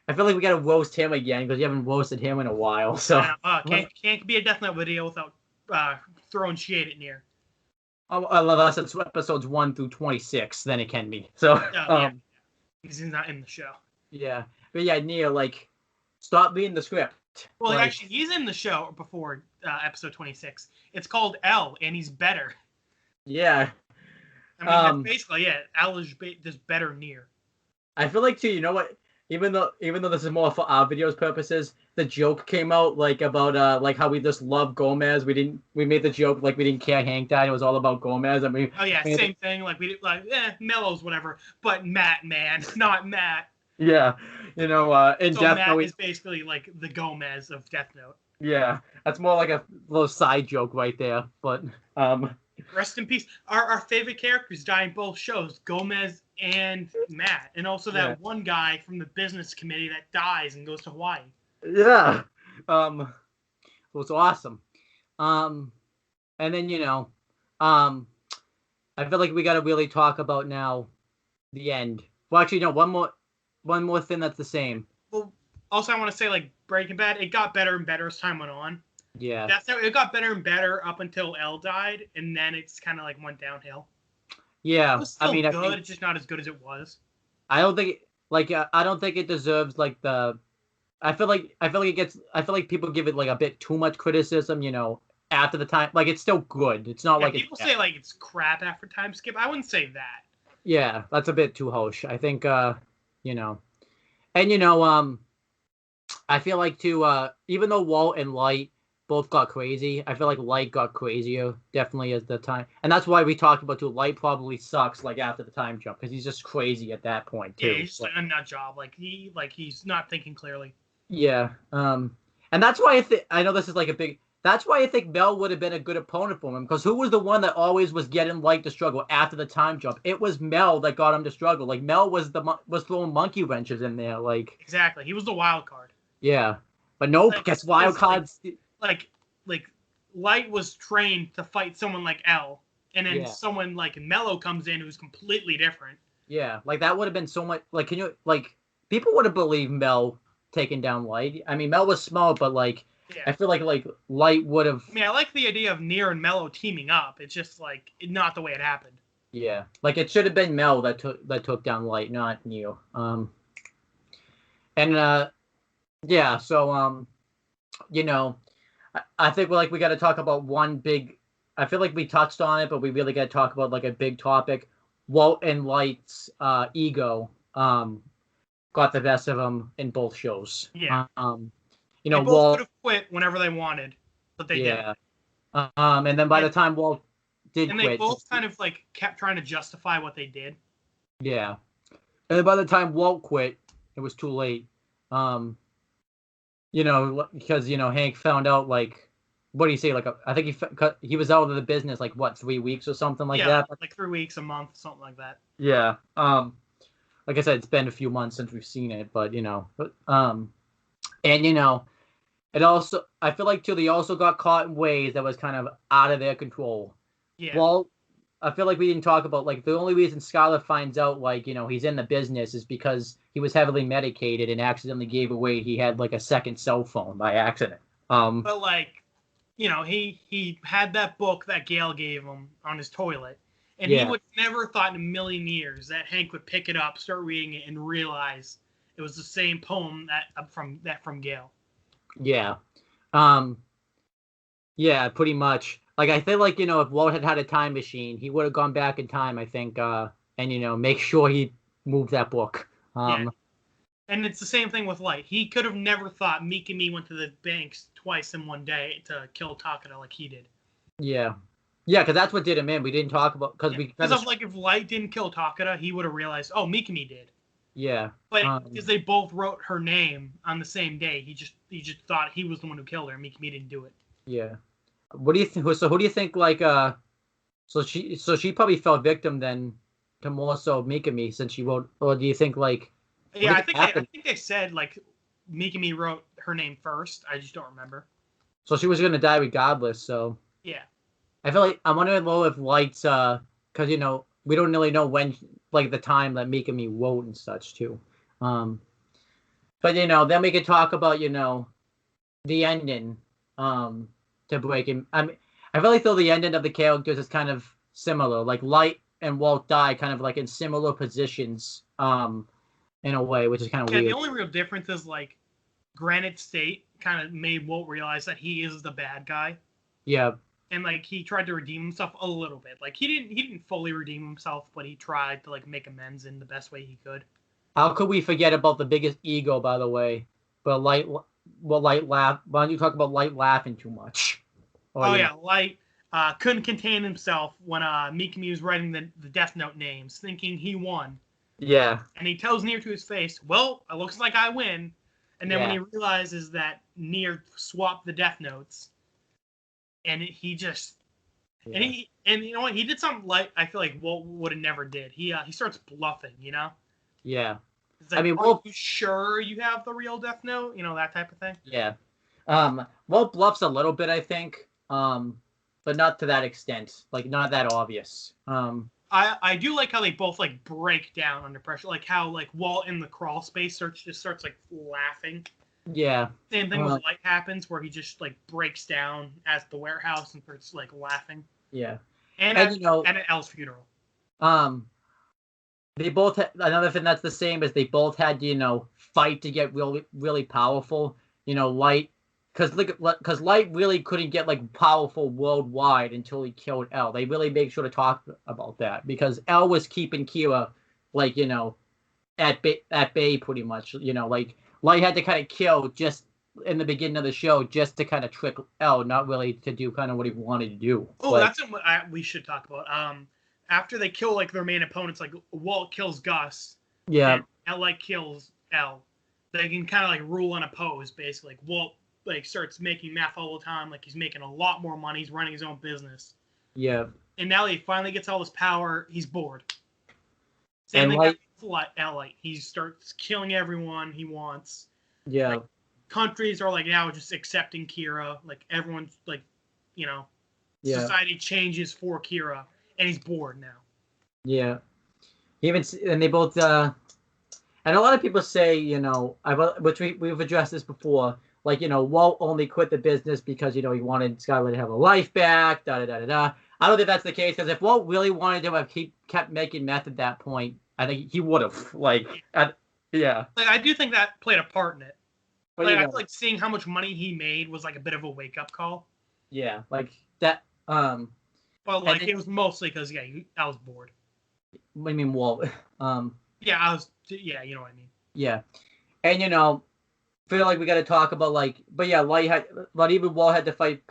I feel like we gotta roast him again because you haven't roasted him in a while. So can't be a Death Note video without throwing shade at Near. Oh, unless it's episodes 1 through 26, then it can be. So he's not in the show. Yeah, but yeah, Near, like, stop reading the script. Well, actually, he's in the show before episode 26. It's called L, and he's better. Yeah. I mean, that's basically it. L is just better Near. I feel like too. You know what? Even though this is more for our videos purposes, the joke came out like about like how we just love Gomez. We made the joke like we didn't care Hank died. It was all about Gomez. I mean. Oh yeah, same thing. Like we Mellows whatever, but Matt, man, not Matt. Yeah, in Death Matt Note is basically like the Gomez of Death Note. Yeah, that's more like a little side joke right there. But rest in peace. Our favorite characters die in both shows, Gomez and Matt, and also that one guy from the business committee that dies and goes to Hawaii. Yeah, it was awesome. And then I feel like we got to really talk about now the end. Well, actually, no, one more thing that's the same. Well, also I want to say like Breaking Bad, it got better and better as time went on. Yeah, that's how it got better and better up until L died, and then it's kind of like went downhill. Yeah, it was still good. It's just not as good as it was. I don't think it deserves like the. I feel like people give it like a bit too much criticism. After the time, like it's still good. It's not like people say like it's crap after time skip. I wouldn't say that. Yeah, that's a bit too harsh. I think and I feel like too even though Walt and Light both got crazy. I feel like Light got crazier definitely at the time, and that's why we talked about too. Light probably sucks like after the time jump because he's just crazy at that point too. Yeah, he's just like a nut job. He's not thinking clearly. Yeah. And that's why I know this is like a big. That's why I think Mel would have been a good opponent for him because who was the one that always was getting Light to struggle after the time jump? It was Mel that got him to struggle. Like Mel was throwing monkey wrenches in there. Like exactly, he was the wild card. Yeah, but nope. Guess wild cards. Like Light was trained to fight someone like L, and then someone like Mello comes in who's completely different. Yeah, like that would have been so much. Like, can you people would have believed Mel taking down Light? I mean, Mel was small, but like. Yeah. I feel like Light would have. I mean, I like the idea of Nier and Mello teaming up. It's just like not the way it happened. Yeah, like it should have been Mel that took down Light, not Neo. Yeah. So you know, I think we got to talk about one big. I feel like we touched on it, but we really got to talk about like a big topic. Walt and Light's ego got the best of him in both shows. Yeah. You know, they both could have quit whenever they wanted, but they didn't. And then by the time Walt did quit, and they both kind of like kept trying to justify what they did. Yeah, and then by the time Walt quit, it was too late. You know, because Hank found out like, what do you say? Like, I think he was out of the business like what 3 weeks or something like that. Like 3 weeks, a month, something like that. Yeah. Like I said, it's been a few months since we've seen it, but and it also, I feel like too, they also got caught in ways that was kind of out of their control. Yeah. Well, I feel like we didn't talk about like the only reason Skylar finds out like he's in the business is because he was heavily medicated and accidentally gave away he had like a second cell phone by accident. But like, he had that book that Gail gave him on his toilet, and he would never thought in a million years that Hank would pick it up, start reading it, and realize it was the same poem from Gail. Yeah. Yeah, pretty much. Like, I feel like, if Walt had a time machine, he would have gone back in time, I think, and, make sure he moved that book. Yeah. And it's the same thing with Light. He could have never thought Mikami went to the banks twice in one day to kill Takeda like he did. Yeah. Yeah, because that's what did him in. We didn't talk about... Because if Light didn't kill Takeda, he would have realized, oh, Mikami did. Yeah. But because they both wrote her name on the same day, he just thought he was the one who killed her. Mikami didn't do it. Yeah. What do you think? So who do you think like so she probably fell victim then to more so Mikami since she wrote, or do you think like? Yeah, I think they said like Mikami wrote her name first. I just don't remember. So she was gonna die regardless. So yeah. I feel like I'm wondering though if Light's because we don't really know when like the time that Mikami wrote and such too. But then we could talk about the ending to break him. I mean, I feel like though the ending of the characters is kind of similar. Like Light and Walt die kind of like in similar positions in a way, which is kind of weird. The only real difference is like Granite State kind of made Walt realize that he is the bad guy. Yeah. And like he tried to redeem himself a little bit. Like he didn't fully redeem himself, but he tried to like make amends in the best way he could. How could we forget about the biggest ego, by the way? But Light laugh. Why don't you talk about Light laughing too much? Light couldn't contain himself when Mikami was writing the Death Note names, thinking he won. Yeah. And he tells Nier to his face, "Well, it looks like I win." And then when he realizes that Nier swapped the Death Notes, and he just and you know what, he did something like I feel like Walt would have never did. He starts bluffing, Yeah. It's like, are you sure you have the real Death Note? That type of thing. Yeah. Walt bluffs a little bit, I think. But not to that extent. Like not that obvious. I do like how they both like break down under pressure. Like how like Walt in the crawl space just starts like laughing. Yeah. Same thing with Light happens where he just like breaks down at the warehouse and starts like laughing. Yeah. And at Elle's funeral. They both another thing that's the same is they both had to fight to get really really powerful. Light because Light really couldn't get like powerful worldwide until he killed Elle. They really make sure to talk about that because Elle was keeping Kira at bay pretty much. Like Light had to kind of kill just in the beginning of the show just to kind of trick L, not really to do kind of what he wanted to do. Oh, but, that's what we should talk about. After they kill like their main opponents, like Walt kills Gus, yeah, and L like kills L. They can kind of like rule unopposed, basically. Like Walt like starts making meth all the time, like he's making a lot more money, he's running his own business. yeah. And now that he finally gets all this power, he's bored. Same And thing like, with L. Like he starts killing everyone he wants. yeah, Like, countries are like now just accepting Kira. Like everyone's like, you know, yeah, society changes for Kira, and he's bored now. yeah. And they both and a lot of people say, you know, which we've addressed this before, like, you know, Walt only quit the business because, you know, he wanted Skylar to have a life back, da da da da da. I don't think that's the case, because if Walt really wanted to have kept making meth at that point, I think he would have. Like, yeah. Like I do think that played a part in it. But, Like you I know, feel like seeing how much money he made was like a bit of a wake up call. yeah, like that. But like then, it was mostly because I was bored. what do you mean, Walt? Yeah, I was. Yeah, you know what I mean. Yeah, and you know, feel like we got to talk about like, but yeah, but even Walt had to fight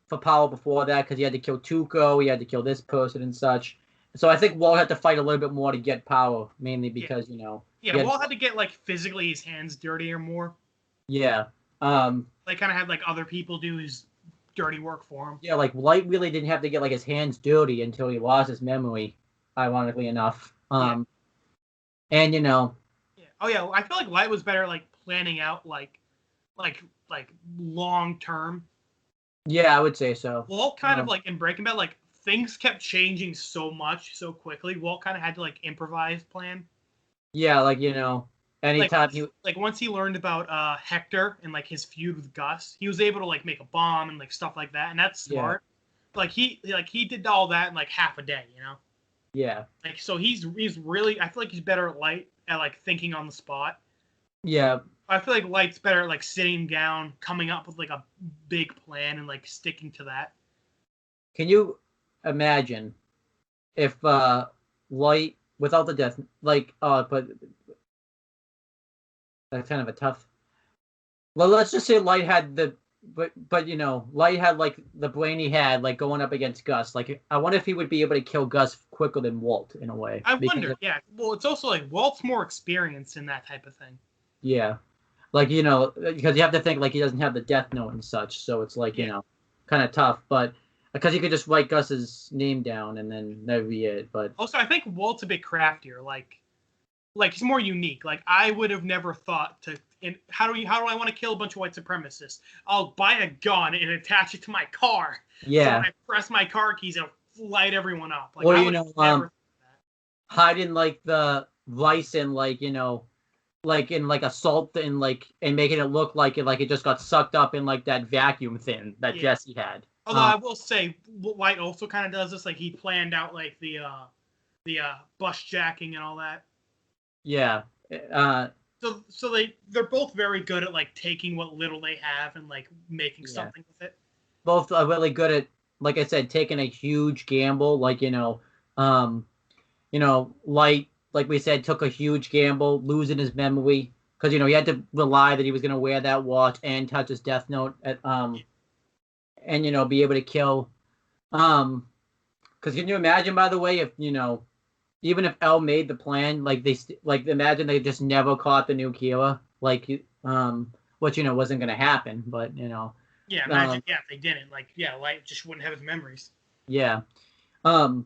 for power before that because he had to kill Tuco, he had to kill this person and such. So I think Walt had to fight a little bit more to get power, mainly because you know. Yeah, Walt had to get like physically his hands dirtier more. Yeah. They kind of had like other people do his dirty work for him. Yeah, like Light really didn't have to get like his hands dirty until he lost his memory, ironically enough. And you know. Yeah. Oh yeah, I feel like Light was better like planning out like long term. Yeah, I would say so. Walt kind of like in Breaking Bad, like things kept changing so much so quickly. Walt kind of had to like improvise plan. Yeah, like you know, anytime like once he learned about Hector and like his feud with Gus, he was able to like make a bomb and like stuff like that, and that's smart. Yeah. Like he did all that in like half a day, you know. Yeah. Like so he's really, I feel like he's better at Light at like thinking on the spot. Yeah. I feel like Light's better at like sitting down, coming up with like a big plan and like sticking to that. Can you imagine if Light without the death, like but that's kind of a tough. Well, let's just say Light had but you know, Light had like the brain he had, like going up against Gus. Like, I wonder if he would be able to kill Gus quicker than Walt in a way. I wonder. Yeah. Well, it's also like Walt's more experienced in that type of thing. Yeah, like you know, because you have to think like he doesn't have the death note and such, so it's like you know, kind of tough. But because he could just write Gus's name down and then that'd be it. But also, I think Walt's a bit craftier. Like he's more unique. Like I would have never thought to. How do I want to kill a bunch of white supremacists? I'll buy a gun and attach it to my car. Yeah. So when I press my car keys, it'll light everyone up. Like, or you know, hiding like the vice in like you know, like in like assault and like and making it look like it just got sucked up in like that vacuum thing that Jesse had. Although I will say, White also kind of does this. Like he planned out like the bus jacking and all that. Yeah. So they're both very good at like taking what little they have and like making something with it. Both are really good at, like I said, taking a huge gamble. Like you know, Light, like we said, took a huge gamble, losing his memory because you know he had to rely that he was going to wear that watch and touch his death note at and you know be able to kill. Because can you imagine, by the way, if you know. Even if L made the plan, like imagine they just never caught the new Kira, like which you know wasn't gonna happen, but you know. Yeah, imagine if they didn't, Light just wouldn't have his memories. Yeah, and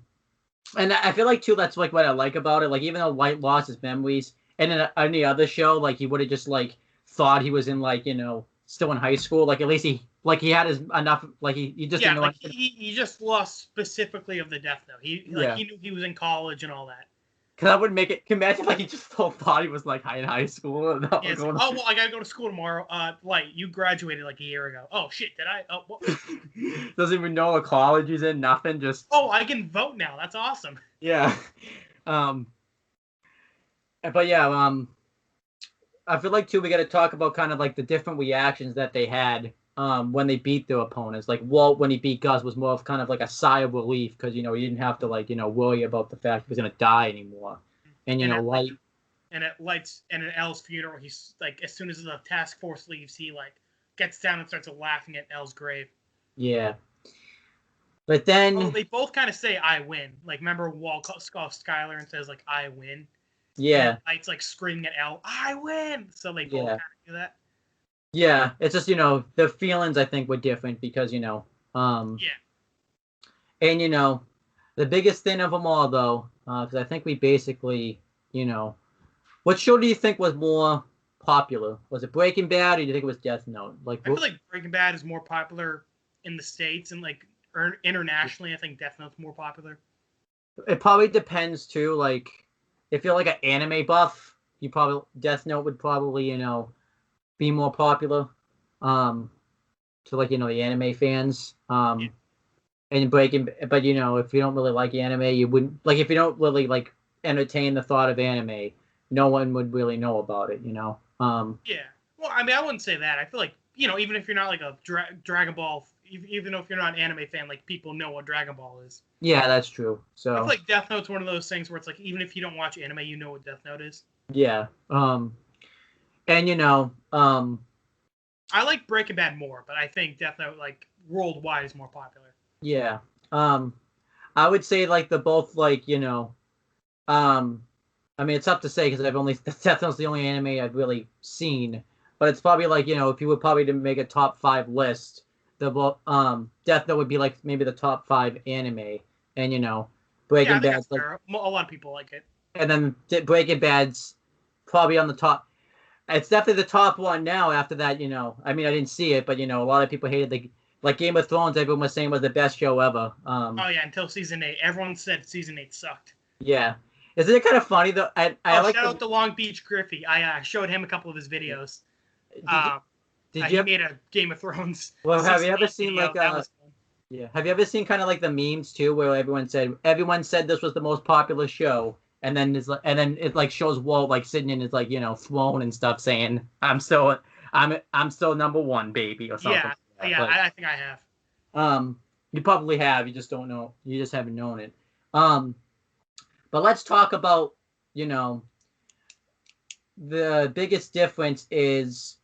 I feel like too that's like what I like about it. Like even though Light lost his memories, and in any other show, like he would have just like thought he was in like you know still in high school. Like at least he had his enough. Like he just didn't know like he just lost specifically of the death note. He knew he was in college and all that. Cause that would make it. Can you imagine like he just thought he was like in high school. And I gotta go to school tomorrow. Light, you graduated like a year ago. Oh shit, did I? Oh, what? Doesn't even know what college he's in. Nothing. Just. Oh, I can vote now. That's awesome. Yeah. But yeah. I feel like too we got to talk about kind of like the different reactions that they had when they beat their opponents. Like Walt, when he beat Gus, was more of kind of like a sigh of relief because you know he didn't have to like you know worry about the fact he was gonna die anymore. And you know Light. And at Light's and at L's funeral, he's like as soon as the task force leaves, he like gets down and starts laughing at Elle's grave. Yeah. But then they both kind of say "I win." Like, remember Walt calls Skylar and says like "I win." Yeah. And Light's like screaming at Elle, "I win!" So they both kind of do that. Yeah, it's just the feelings I think were different because yeah. And the biggest thing of them all though, because I think we basically what show do you think was more popular? Was it Breaking Bad, or do you think it was Death Note? Like, I feel like Breaking Bad is more popular in the States, and like internationally, I think Death Note's more popular. It probably depends too. Like, if you're like an anime buff, Death Note would probably be more popular, to like the anime fans. And Breaking, but if you don't really like anime, you wouldn't like if you don't really like entertain the thought of anime, no one would really know about it. Yeah. Well, I mean, I wouldn't say that. I feel like even if you're not like a Dragon Ball, even if you're not an anime fan, like people know what Dragon Ball is. Yeah, that's true. So I feel like Death Note's one of those things where it's like even if you don't watch anime, you know what Death Note is. Yeah. And I like Breaking Bad more, but I think Death Note like worldwide is more popular. Yeah. I would say like the both like I mean it's tough to say because Death Note's the only anime I've really seen, but it's probably like if you were probably to make a top 5 list, the Death Note would be like maybe the top 5 anime, and Breaking Bad's like a lot of people like it, and then Breaking Bad's probably on the top. It's definitely the top one now. After that, I mean I didn't see it, but a lot of people hated like Game of Thrones, everyone was saying was the best show ever. Oh yeah, until season 8, everyone said season 8 sucked. Yeah, isn't it kind of funny though? I like shout out to Long Beach Griffey. I showed him a couple of his videos. Did he made a Game of Thrones? Well, have you ever seen like yeah? Have you ever seen kind of like the memes too, where everyone said this was the most popular show, and then it like shows Walt like sitting in his like throne and stuff, saying I'm still number one, baby, or something. Yeah. Yeah, I think I have. You probably have. You just don't know. You just haven't known it. But let's talk about, the biggest difference is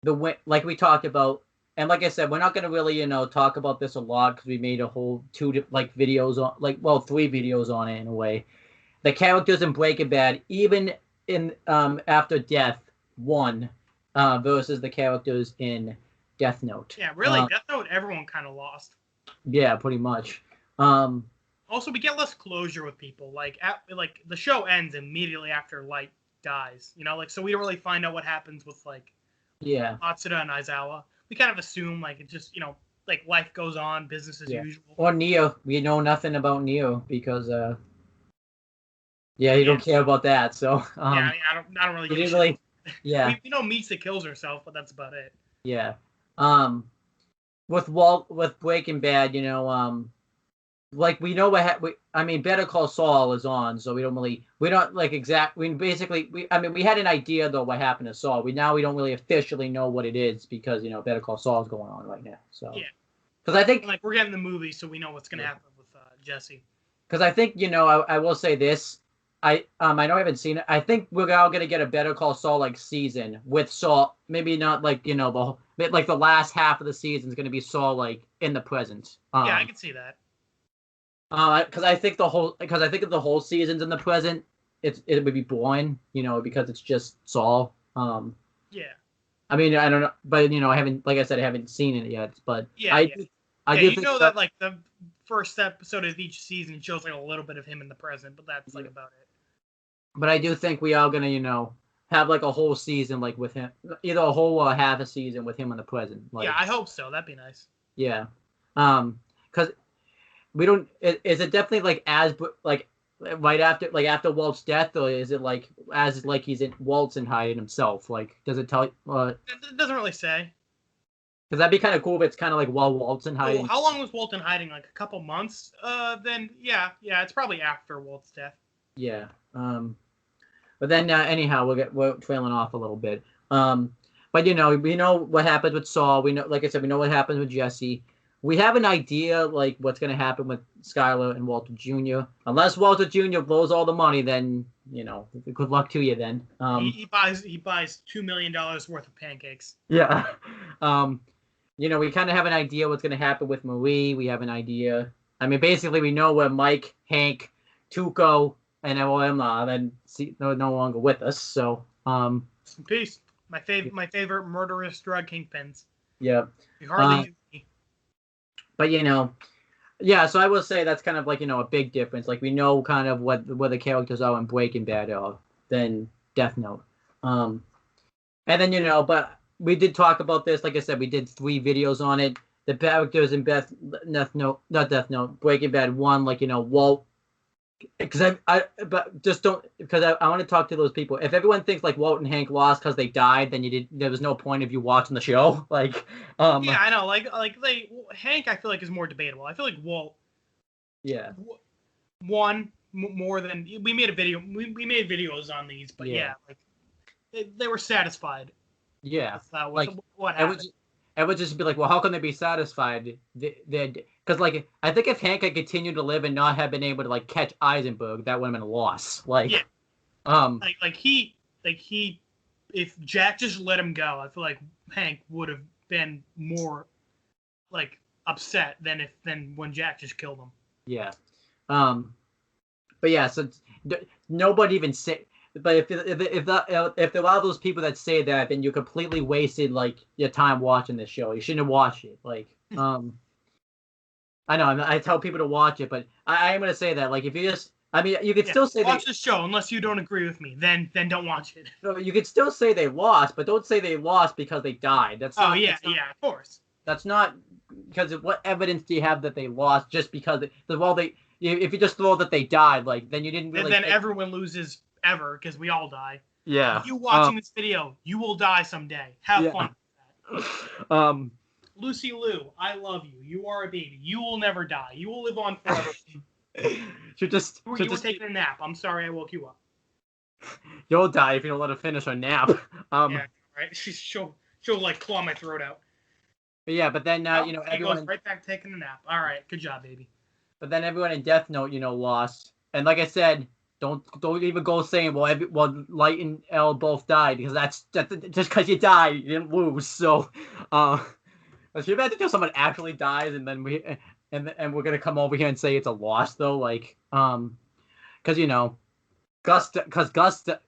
like we talked about, and like I said, we're not going to really, talk about this a lot because we made a whole 2 videos on, 3 videos on it in a way. The characters in Breaking Bad, even in after Death 1, versus the characters in Death Note. Yeah, really, Death Note, everyone kind of lost. Yeah, pretty much. Also, we get less closure with people. Like the show ends immediately after Light dies. So we don't really find out what happens with Matsuda and Aizawa. We kind of assume it just life goes on, business as usual. Or Neo, we know nothing about Neo because you don't care about that. So I don't really. Yeah. we know Misa kills herself, but that's about it. Yeah. With Breaking Bad, we know Better Call Saul is on, so we don't like we had an idea though what happened to Saul. We don't really officially know what it is because Better Call Saul is going on right now. So yeah, because I think we're getting the movie, so we know what's gonna happen with Jesse. Because I think I will say this. I know I haven't seen it. I think we're all gonna get a Better Call Saul season with Saul. Maybe not the last half of the season is gonna be Saul in the present. Yeah, I can see that. Because I think if the whole season's in the present, it would be boring. Because it's just Saul. Yeah. I mean, I don't know, but I haven't, like I said, I haven't seen it yet. But I do think that the first episode of each season shows a little bit of him in the present, but that's about it. But I do think we are gonna, have a whole season with him, either a whole or half a season with him in the present. Yeah, I hope so. That'd be nice. Yeah, because we don't. Is it definitely right after Walt's death, or is it as he's in Walt's in hiding himself? Does it tell? It doesn't really say. Because that'd be kind of cool if it's kind of while Walt's in hiding. How long was Walt in hiding? A couple months? Then yeah, it's probably after Walt's death. Yeah. But then anyhow, we're trailing off a little bit. But we know what happens with Saul. We know, like I said, we know what happens with Jesse. We have an idea what's going to happen with Skylar and Walter Jr. Unless Walter Jr. blows all the money, then good luck to you. Then he buys $2 million worth of pancakes. Yeah. You know, we kind of have an idea what's going to happen with Marie. We have an idea. I mean, basically, we know where Mike, Hank, Tuco, and Emma then no longer with us. So, peace. My favorite murderous drug kingpins. Yeah. You hardly use me. But you know, yeah. So I will say that's kind of like, you know, a big difference. Like, we know kind of what the characters are in Breaking Bad are than Death Note. And then, you know, but we did talk about this. Like I said, we did 3 videos on it. The characters in Death Note, not Death Note, Breaking Bad 1, like, you know, Walt. Because but just don't, because I want to talk to those people. If everyone thinks like Walt and Hank lost because they died, then there was no point of you watching the show. Like, yeah, I know. Hank, I feel like is more debatable. I feel like Walt, yeah, won more than we made a video. We made videos on these, but yeah like they were satisfied. Yeah, like what happened. It would just be like, well, how can they be satisfied? Because like, I think if Hank had continued to live and not have been able to like catch Eisenberg, that would have been a loss. Like, yeah. He if Jack just let him go, I feel like Hank would have been more like upset than when Jack just killed him. Yeah. But yeah, so nobody even say. But if there are those people that say that, then you completely wasted like your time watching this show. You shouldn't have watched it. Like, I know I tell people to watch it, but I am gonna say that like, if you just, I mean, you could still say watch the show unless you don't agree with me. Then don't watch it. No, you could still say they lost, but don't say they lost because they died. That's not, of course. That's not, because what evidence do you have that they lost just because if you just throw that they died, like, then you didn't really. And then everyone loses. Ever, because we all die. Yeah. You watching this video, you will die someday. Have fun with that. Lucy Liu, I love you. You are a baby. You will never die. You will live on forever. You were taking a nap. I'm sorry I woke you up. You'll die if you don't let her finish her nap. Yeah, right. She'll like claw my throat out. But yeah, but then you know, everyone goes right back taking a nap. All right, good job, baby. But then everyone in Death Note, you know, lost. And like I said, don't even go saying, well, Light and L both died, because that's just because you died, you didn't lose. So, if you imagine if someone actually dies and then we're gonna come over here and say it's a loss though, like, because you know, Gus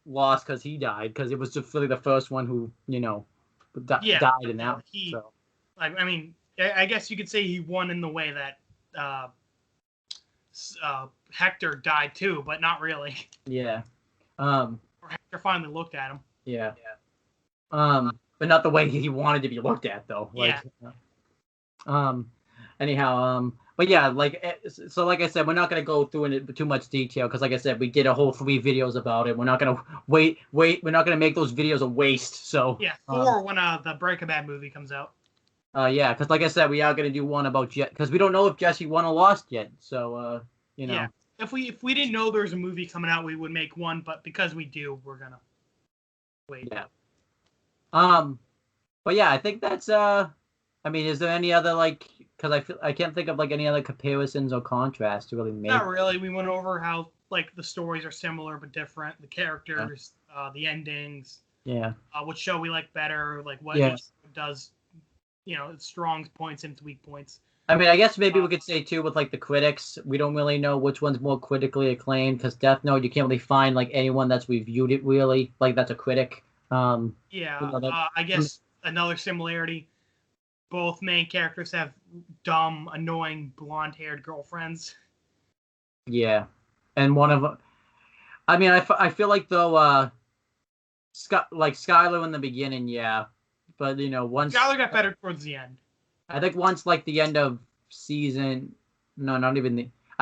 lost because he died, because it was just really the first one who, you know, died in that. So, I mean, I guess you could say he won in the way that Hector died too, but not really. Yeah. Or Hector finally looked at him. Yeah. But not the way he wanted to be looked at, though. Like, anyhow, but yeah, like, so like I said, we're not gonna go through in too much detail, because like I said, we did a whole 3 videos about it. We're not gonna wait. We're not gonna make those videos a waste. So yeah, 4 when the Breaking Bad movie comes out. Yeah, because like I said, we are gonna do one about because we don't know if Jesse won or lost yet. So you know. Yeah. If we didn't know there was a movie coming out, we would make one, but because we do, we're gonna wait. Yeah. But yeah, I think that's I mean, is there any other, like, because I can't think of like any other comparisons or contrasts to really make. Not really. We went over how like the stories are similar but different, the characters, the endings. Yeah. What show we like better, like what does, you know, its strong points and its weak points. I mean, I guess maybe we could say, too, with, like, the critics, we don't really know which one's more critically acclaimed, because Death Note, you can't really find, like, anyone that's reviewed it, really, like, that's a critic. I guess another similarity, both main characters have dumb, annoying, blonde-haired girlfriends. Yeah. And one of them, I mean, I feel like, though, Skylar in the beginning, yeah, but, you know, once... Skylar got better towards the end. I think once, like, the end of I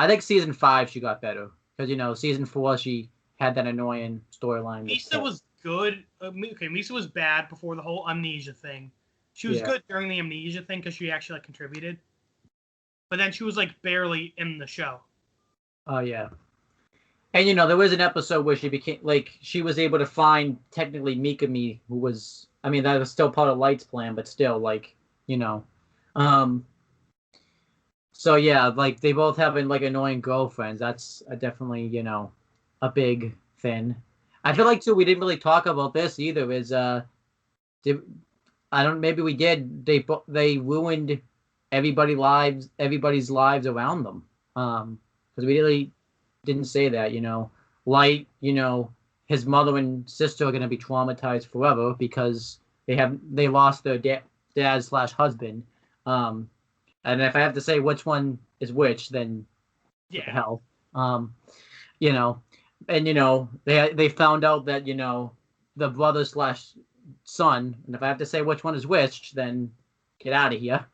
think season 5 she got better. Because, you know, season 4 she had that annoying storyline. Misa was good. Misa was bad before the whole amnesia thing. She was good during the amnesia thing because she actually, like, contributed. But then she was, like, barely in the show. Oh, yeah. And, you know, there was an episode where she became, like, she was able to find, technically, Mikami, who was, I mean, that was still part of Light's plan, but still, like, you know. So yeah, like, they both having like annoying girlfriends. That's definitely, you know, a big thing. I feel like too, we didn't really talk about this either. Is I don't. Maybe we did. They ruined everybody's lives around them. Because we really didn't say that. Light. His mother and sister are gonna be traumatized forever because they lost their dad/husband. And if I have to say which one is which, then what the hell. You know, and they found out that the brother/son, and if I have to say which one is which, then get out of here.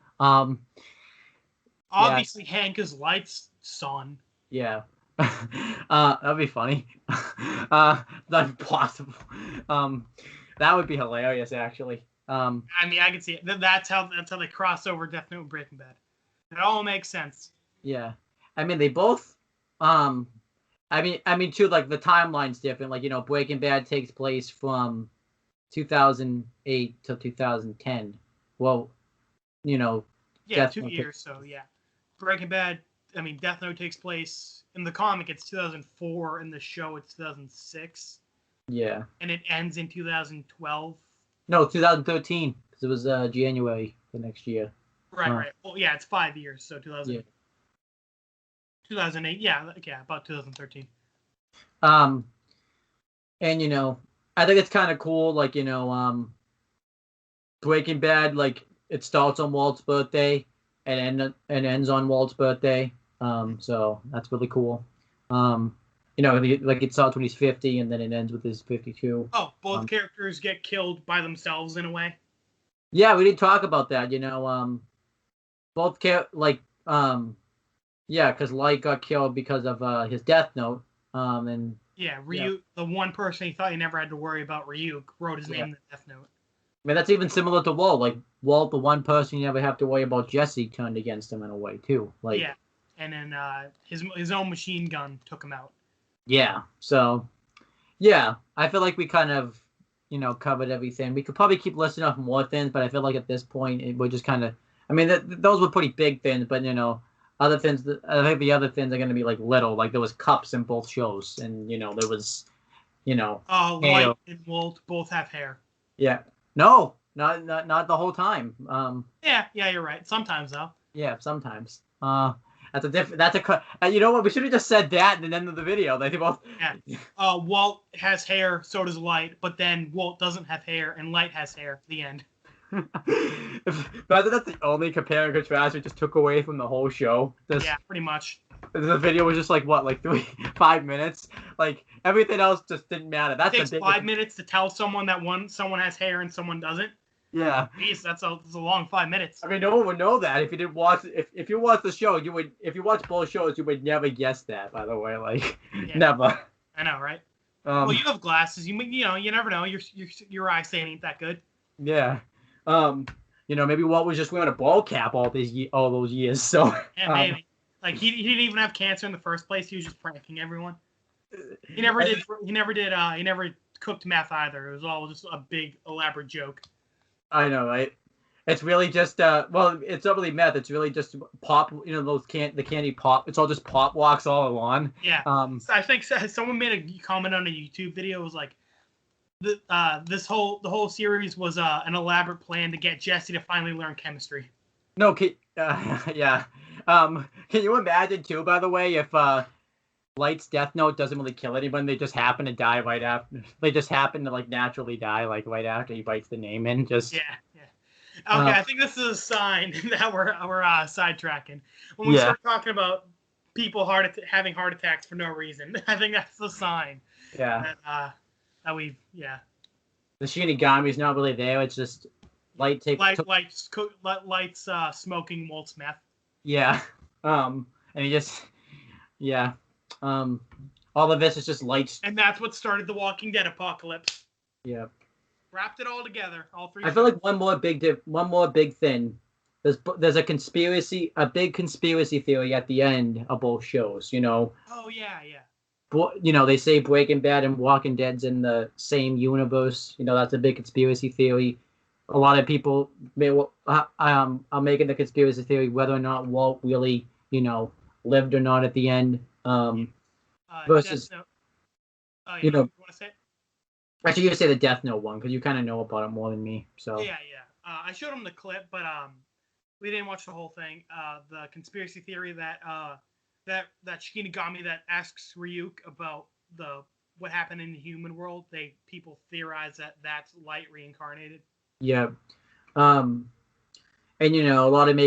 Obviously, Hank is Light's son. Yeah. That'd be funny. That'd be possible. That would be hilarious, actually. I mean, I can see it. That's how they cross over Death Note and Breaking Bad. It all makes sense. Yeah, I mean, they both. I mean, too. Like the timeline's different. Like Breaking Bad takes place from 2008 to 2010. Well, Yeah, Death 2 Note years. So yeah, Breaking Bad. I mean, Death Note takes place in the comic. It's 2004. In the show, it's 2006. Yeah. And it ends in 2012. No, 2013 because it was January the next year. Right. Well, yeah, it's 5 years. So 2008. Yeah, about 2013. And I think it's kind of cool. Like Breaking Bad, like it starts on Walt's birthday and ends on Walt's birthday. So that's really cool. Like it starts when he's 50 and then it ends with his 52. Oh, both characters get killed by themselves in a way. Yeah, we did talk about that. Both because Light got killed because of his Death Note. And Ryu, the one person he thought he never had to worry about, Ryu, wrote his name in the Death Note. I mean, that's even similar to Walt. Like Walt, the one person you never have to worry about, Jesse turned against him in a way too. Like and then his own machine gun took him out. Yeah. So, yeah, I feel like we kind of covered everything. We could probably keep listing off more things, but I feel like at this point we're just kind of. I mean, those were pretty big things, but other things. I think the other things are going to be like little. Like there was cups in both shows, and there was, Light and Walt both have hair. Yeah. No, not the whole time. Yeah, you're right. Sometimes though. Yeah, sometimes. That's a different. That's a. You know what? We should have just said that at the end of the video. They both. Yeah. Walt has hair, so does Light, but then Walt doesn't have hair, and Light has hair. The end. But that's the only compare and contrast we just took away from the whole show. Yeah, pretty much. The video was just like 5 minutes. Like everything else just didn't matter. It takes 5 minutes to tell someone that someone has hair and someone doesn't. Yeah. Jeez, that's a long 5 minutes. I mean, no one would know that if you didn't watch. If you watch the show, you would. If you watch both shows, you would never guess that. By the way, never. I know, right? Well, you have glasses. You never know. Your eyesight ain't that good. Yeah. Maybe Walt was just wearing a ball cap all those years. So. Yeah, maybe. Like he didn't even have cancer in the first place. He was just pranking everyone. He never cooked meth either. It was all just a big elaborate joke. I know, right? It's really just it's not really meth. It's really just pop. The candy pop. It's all just pop walks all along. Yeah. I think someone made a comment on a YouTube video. It was like, the whole series was an elaborate plan to get Jesse to finally learn chemistry. No, yeah. Can you imagine too? By the way, if Light's Death Note doesn't really kill anyone, they just happen to die right after. They just happen to naturally die right after he bites the name in. Just yeah. Okay, I think this is a sign that we're sidetracking when we start talking about people having heart attacks for no reason. I think that's the sign. Yeah. That we've The Shinigami's not really there. It's just Light's smoking Walt's meth. Yeah. And he just all of this is just Light's. And that's what started the Walking Dead apocalypse. Yeah. Wrapped it all together, all three. I feel like one more big thing. There's a big conspiracy theory at the end of both shows. Oh yeah. They say Breaking Bad and Walking Dead's in the same universe. That's a big conspiracy theory. A lot of people are making the conspiracy theory whether or not Walt really, lived or not at the end. Versus, you want to say it? Actually, you say the Death Note one because you kind of know about it more than me. So yeah. I showed him the clip, but we didn't watch the whole thing. The conspiracy theory that that Shinigami that asks Ryuk about what happened in the human world. People theorize that that's Light reincarnated. Yeah. And a lot of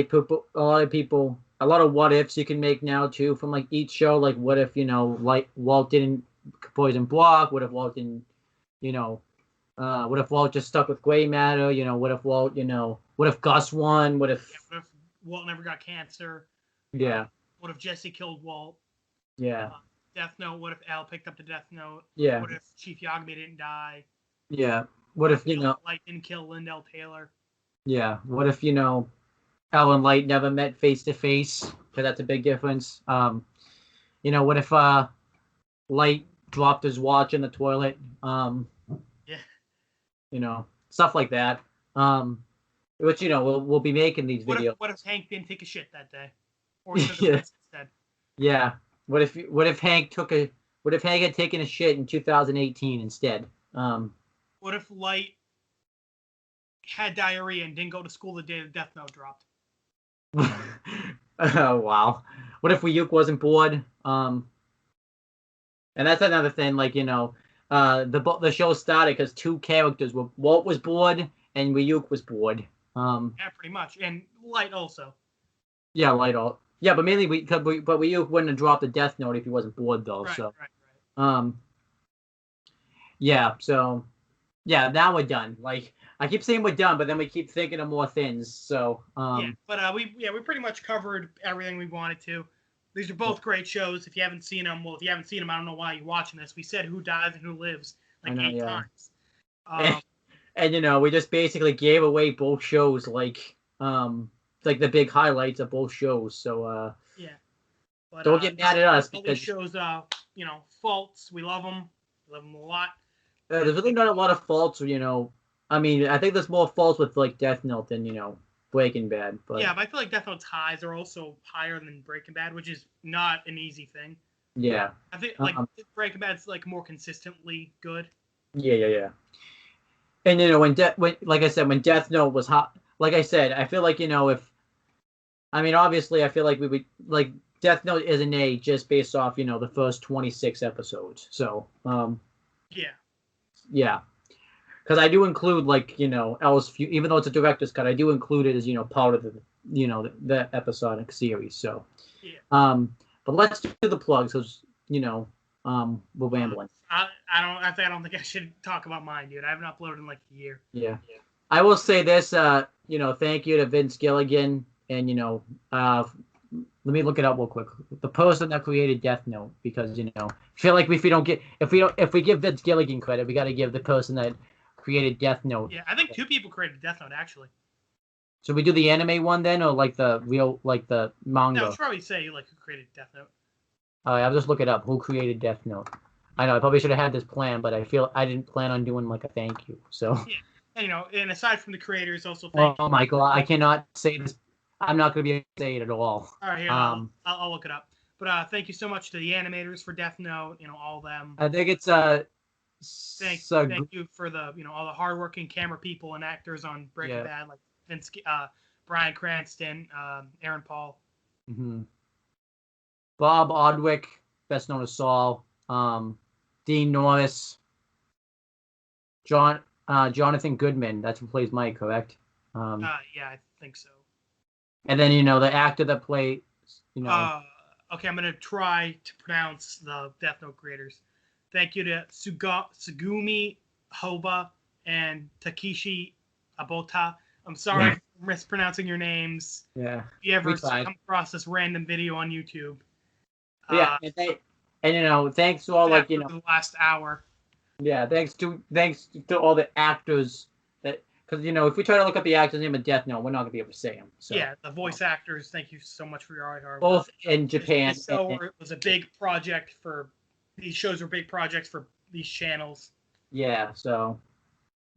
what ifs you can make now too from like each show. Like, what if like Walt didn't poison Brock? What if Walt didn't? What if Walt just stuck with gray matter? What if Walt? What if Gus won? What if? Yeah, what if Walt never got cancer? Yeah. What if Jesse killed Walt? Yeah. Death Note. What if Al picked up the Death Note? Yeah. What if Chief Yagami didn't die? Yeah. What if Light didn't kill Lindell Taylor? Yeah. What if Al and Light never met face to face? Because that's a big difference. What if Light dropped his watch in the toilet? Yeah. Stuff like that. Which we'll be making these videos. What if Hank didn't take a shit that day, or took a piss instead? Yeah. What if Hank had taken a shit in 2018 instead? What if Light had diarrhea and didn't go to school the day the Death Note dropped? Oh wow. What if Ryuk wasn't bored? And that's another thing. Like the show started because two characters were Walt was bored and Ryuk was bored. Yeah, pretty much, and Light also. Yeah, Light all. Yeah, but mainly but Ryuk wouldn't have dropped the Death Note if he wasn't bored though. Right, so right. Yeah. So yeah, now we're done. Like I keep saying we're done, but then we keep thinking of more things. So we pretty much covered everything we wanted to. These are both great shows. If you haven't seen them, I don't know why you're watching this. We said who dies and who lives like 8 times. And we just basically gave away both shows, like the big highlights of both shows. So But, don't get mad at us because because these shows, faults. We love them. We love them a lot. There's really not a lot of faults. I mean, I think there's more faults with like Death Note than Breaking Bad. But yeah, but I feel like Death Note's highs are also higher than Breaking Bad, which is not an easy thing. Yeah. I think Breaking Bad's like more consistently good. Yeah. And when like I said, when Death Note was hot, like I said, I feel like obviously I feel like we would like Death Note is an A just based off the first 26 episodes. So yeah, because I do include like L's even though it's a director's cut, I do include it as part of the episodic series. So but let's do the plugs because we're rambling. I don't think I should talk about mine, dude. I haven't uploaded in like a year. Yeah. I will say this, thank you to Vince Gilligan and let me look it up real quick. The person that created Death Note, because I feel like if we give Vince Gilligan credit, we got to give the person that created Death Note. Yeah, I think 2 people created Death Note actually. So we do the anime one then, or like the real the manga? No, I'll probably say who created Death Note. I'll just look it up. Who created Death Note? I know I probably should have had this plan, but I feel I didn't plan on doing like a thank you. So yeah, and aside from the creators, also thank you. Oh my God, I cannot say this. I'm not going to be able to say it at all. All right, here I'll look it up. But thank you so much to the animators for Death Note. All of them. I think it's Thank you for the all the hardworking camera people and actors on Breaking Bad, like Vince, Bryan Cranston, Aaron Paul. Mm-hmm. Bob Odwick, best known as Saul. Dean Norris. Jonathan Goodman. That's who plays Mike, correct? Yeah, I think so. And then the actor that played. Okay, I'm gonna try to pronounce the Death Note creators. Thank you to Sugumi Hoba and Takeshi Abota. I'm sorry for mispronouncing your names. Yeah. If you ever come across this random video on YouTube. Yeah, and thanks to all the last hour. Yeah, thanks to all the actors that because if we try to look up the actor's name of Death Note, we're not gonna be able to say him. So. Yeah, the voice actors. Thank you so much for your hard work. Both in Japan. It was a big project for these shows. Were big projects for these channels. Yeah, so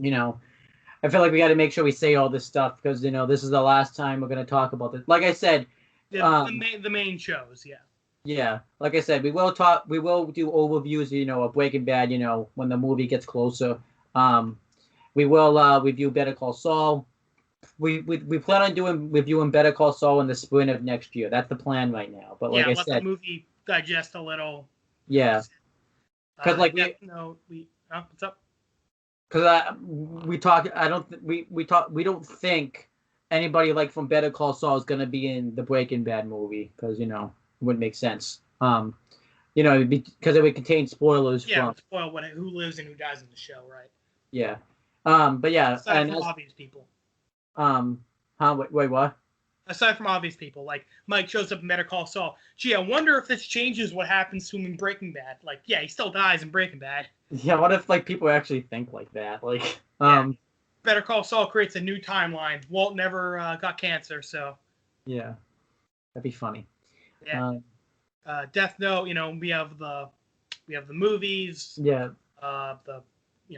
I feel like we got to make sure we say all this stuff because this is the last time we're gonna talk about this. Like I said, the main shows. Yeah. Yeah, like I said, we will do overviews, of Breaking Bad, when the movie gets closer. We will review Better Call Saul. we plan on reviewing Better Call Saul in the spring of next year. That's the plan right now. But like I let said, the movie digest a little. yeah, because like what's up? Because we talk. I don't. We talk. We don't think anybody like from Better Call Saul is gonna be in the Breaking Bad movie because it wouldn't make sense. Because it would contain spoilers. Yeah, it would spoil who lives and who dies in the show, right? Yeah. But yeah. Aside from obvious people. Wait, what? Aside from obvious people, like Mike shows up in Better Call Saul. Gee, I wonder if this changes what happens to him in Breaking Bad. Like, yeah, he still dies in Breaking Bad. Yeah, what if like people actually think like that? Like, Better Call Saul creates a new timeline. Walt never got cancer, so. Yeah, that'd be funny. Yeah. Death Note. We have the movies. Yeah. The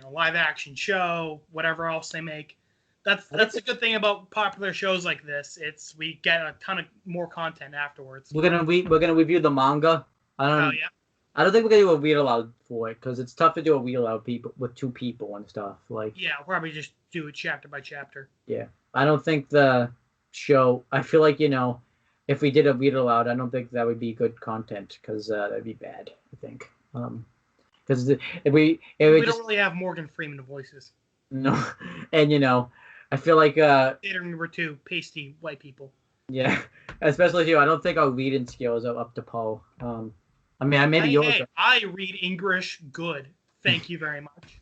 live action show, whatever else they make. That's a good thing about popular shows like this. We get a ton of more content afterwards. We're gonna review the manga. I don't think we're gonna do a read aloud for it because it's tough to do a read aloud with two people and stuff. Like, yeah, we'll probably just do it chapter by chapter. Yeah, I don't think the show. I feel like if we did a read aloud, I don't think that would be good content because that'd be bad. I think because we don't really have Morgan Freeman voices. No, and I feel like we're two pasty white people. Yeah, especially you. I don't think our reading skills are up to Poe. I mean, maybe yours. Hey, I read English good. Thank you very much.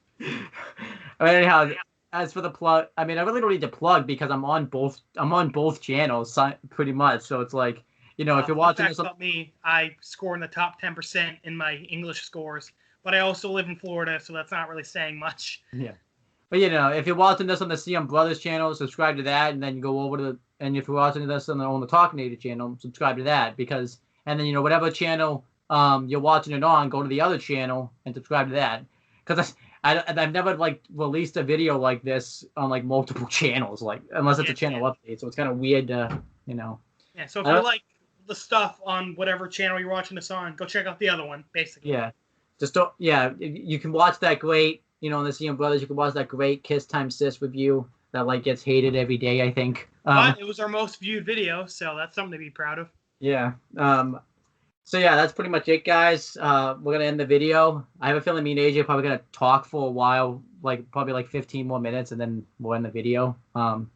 Anyhow, as for the plug, I mean, I really don't need to plug because I'm on both channels pretty much. So it's like, if you're watching this. About me, I score in the top 10% in my English scores, but I also live in Florida, so that's not really saying much. Yeah. But if you're watching this on the CM Brothers channel, subscribe to that, and then go over and if you're watching this on the Talkinator channel, subscribe to that and then whatever channel you're watching it on, go to the other channel and subscribe to that because I've never released a video like this on multiple channels unless it's a channel update, so it's kind of weird to. Yeah, so if you like the stuff on whatever channel you're watching this on, go check out the other one, basically. Yeah, you can watch that great. On the CM Brothers, you can watch that great Kiss Time Sis review that gets hated every day, I think. But it was our most viewed video, so that's something to be proud of. Yeah. So yeah, that's pretty much it, guys. We're gonna end the video. I have a feeling me and AJ are probably gonna talk for a while, probably 15 more minutes, and then we'll end the video. And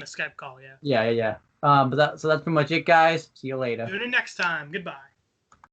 the Skype call, yeah. Yeah. So that's pretty much it, guys. See you later. Tune in next time. Goodbye.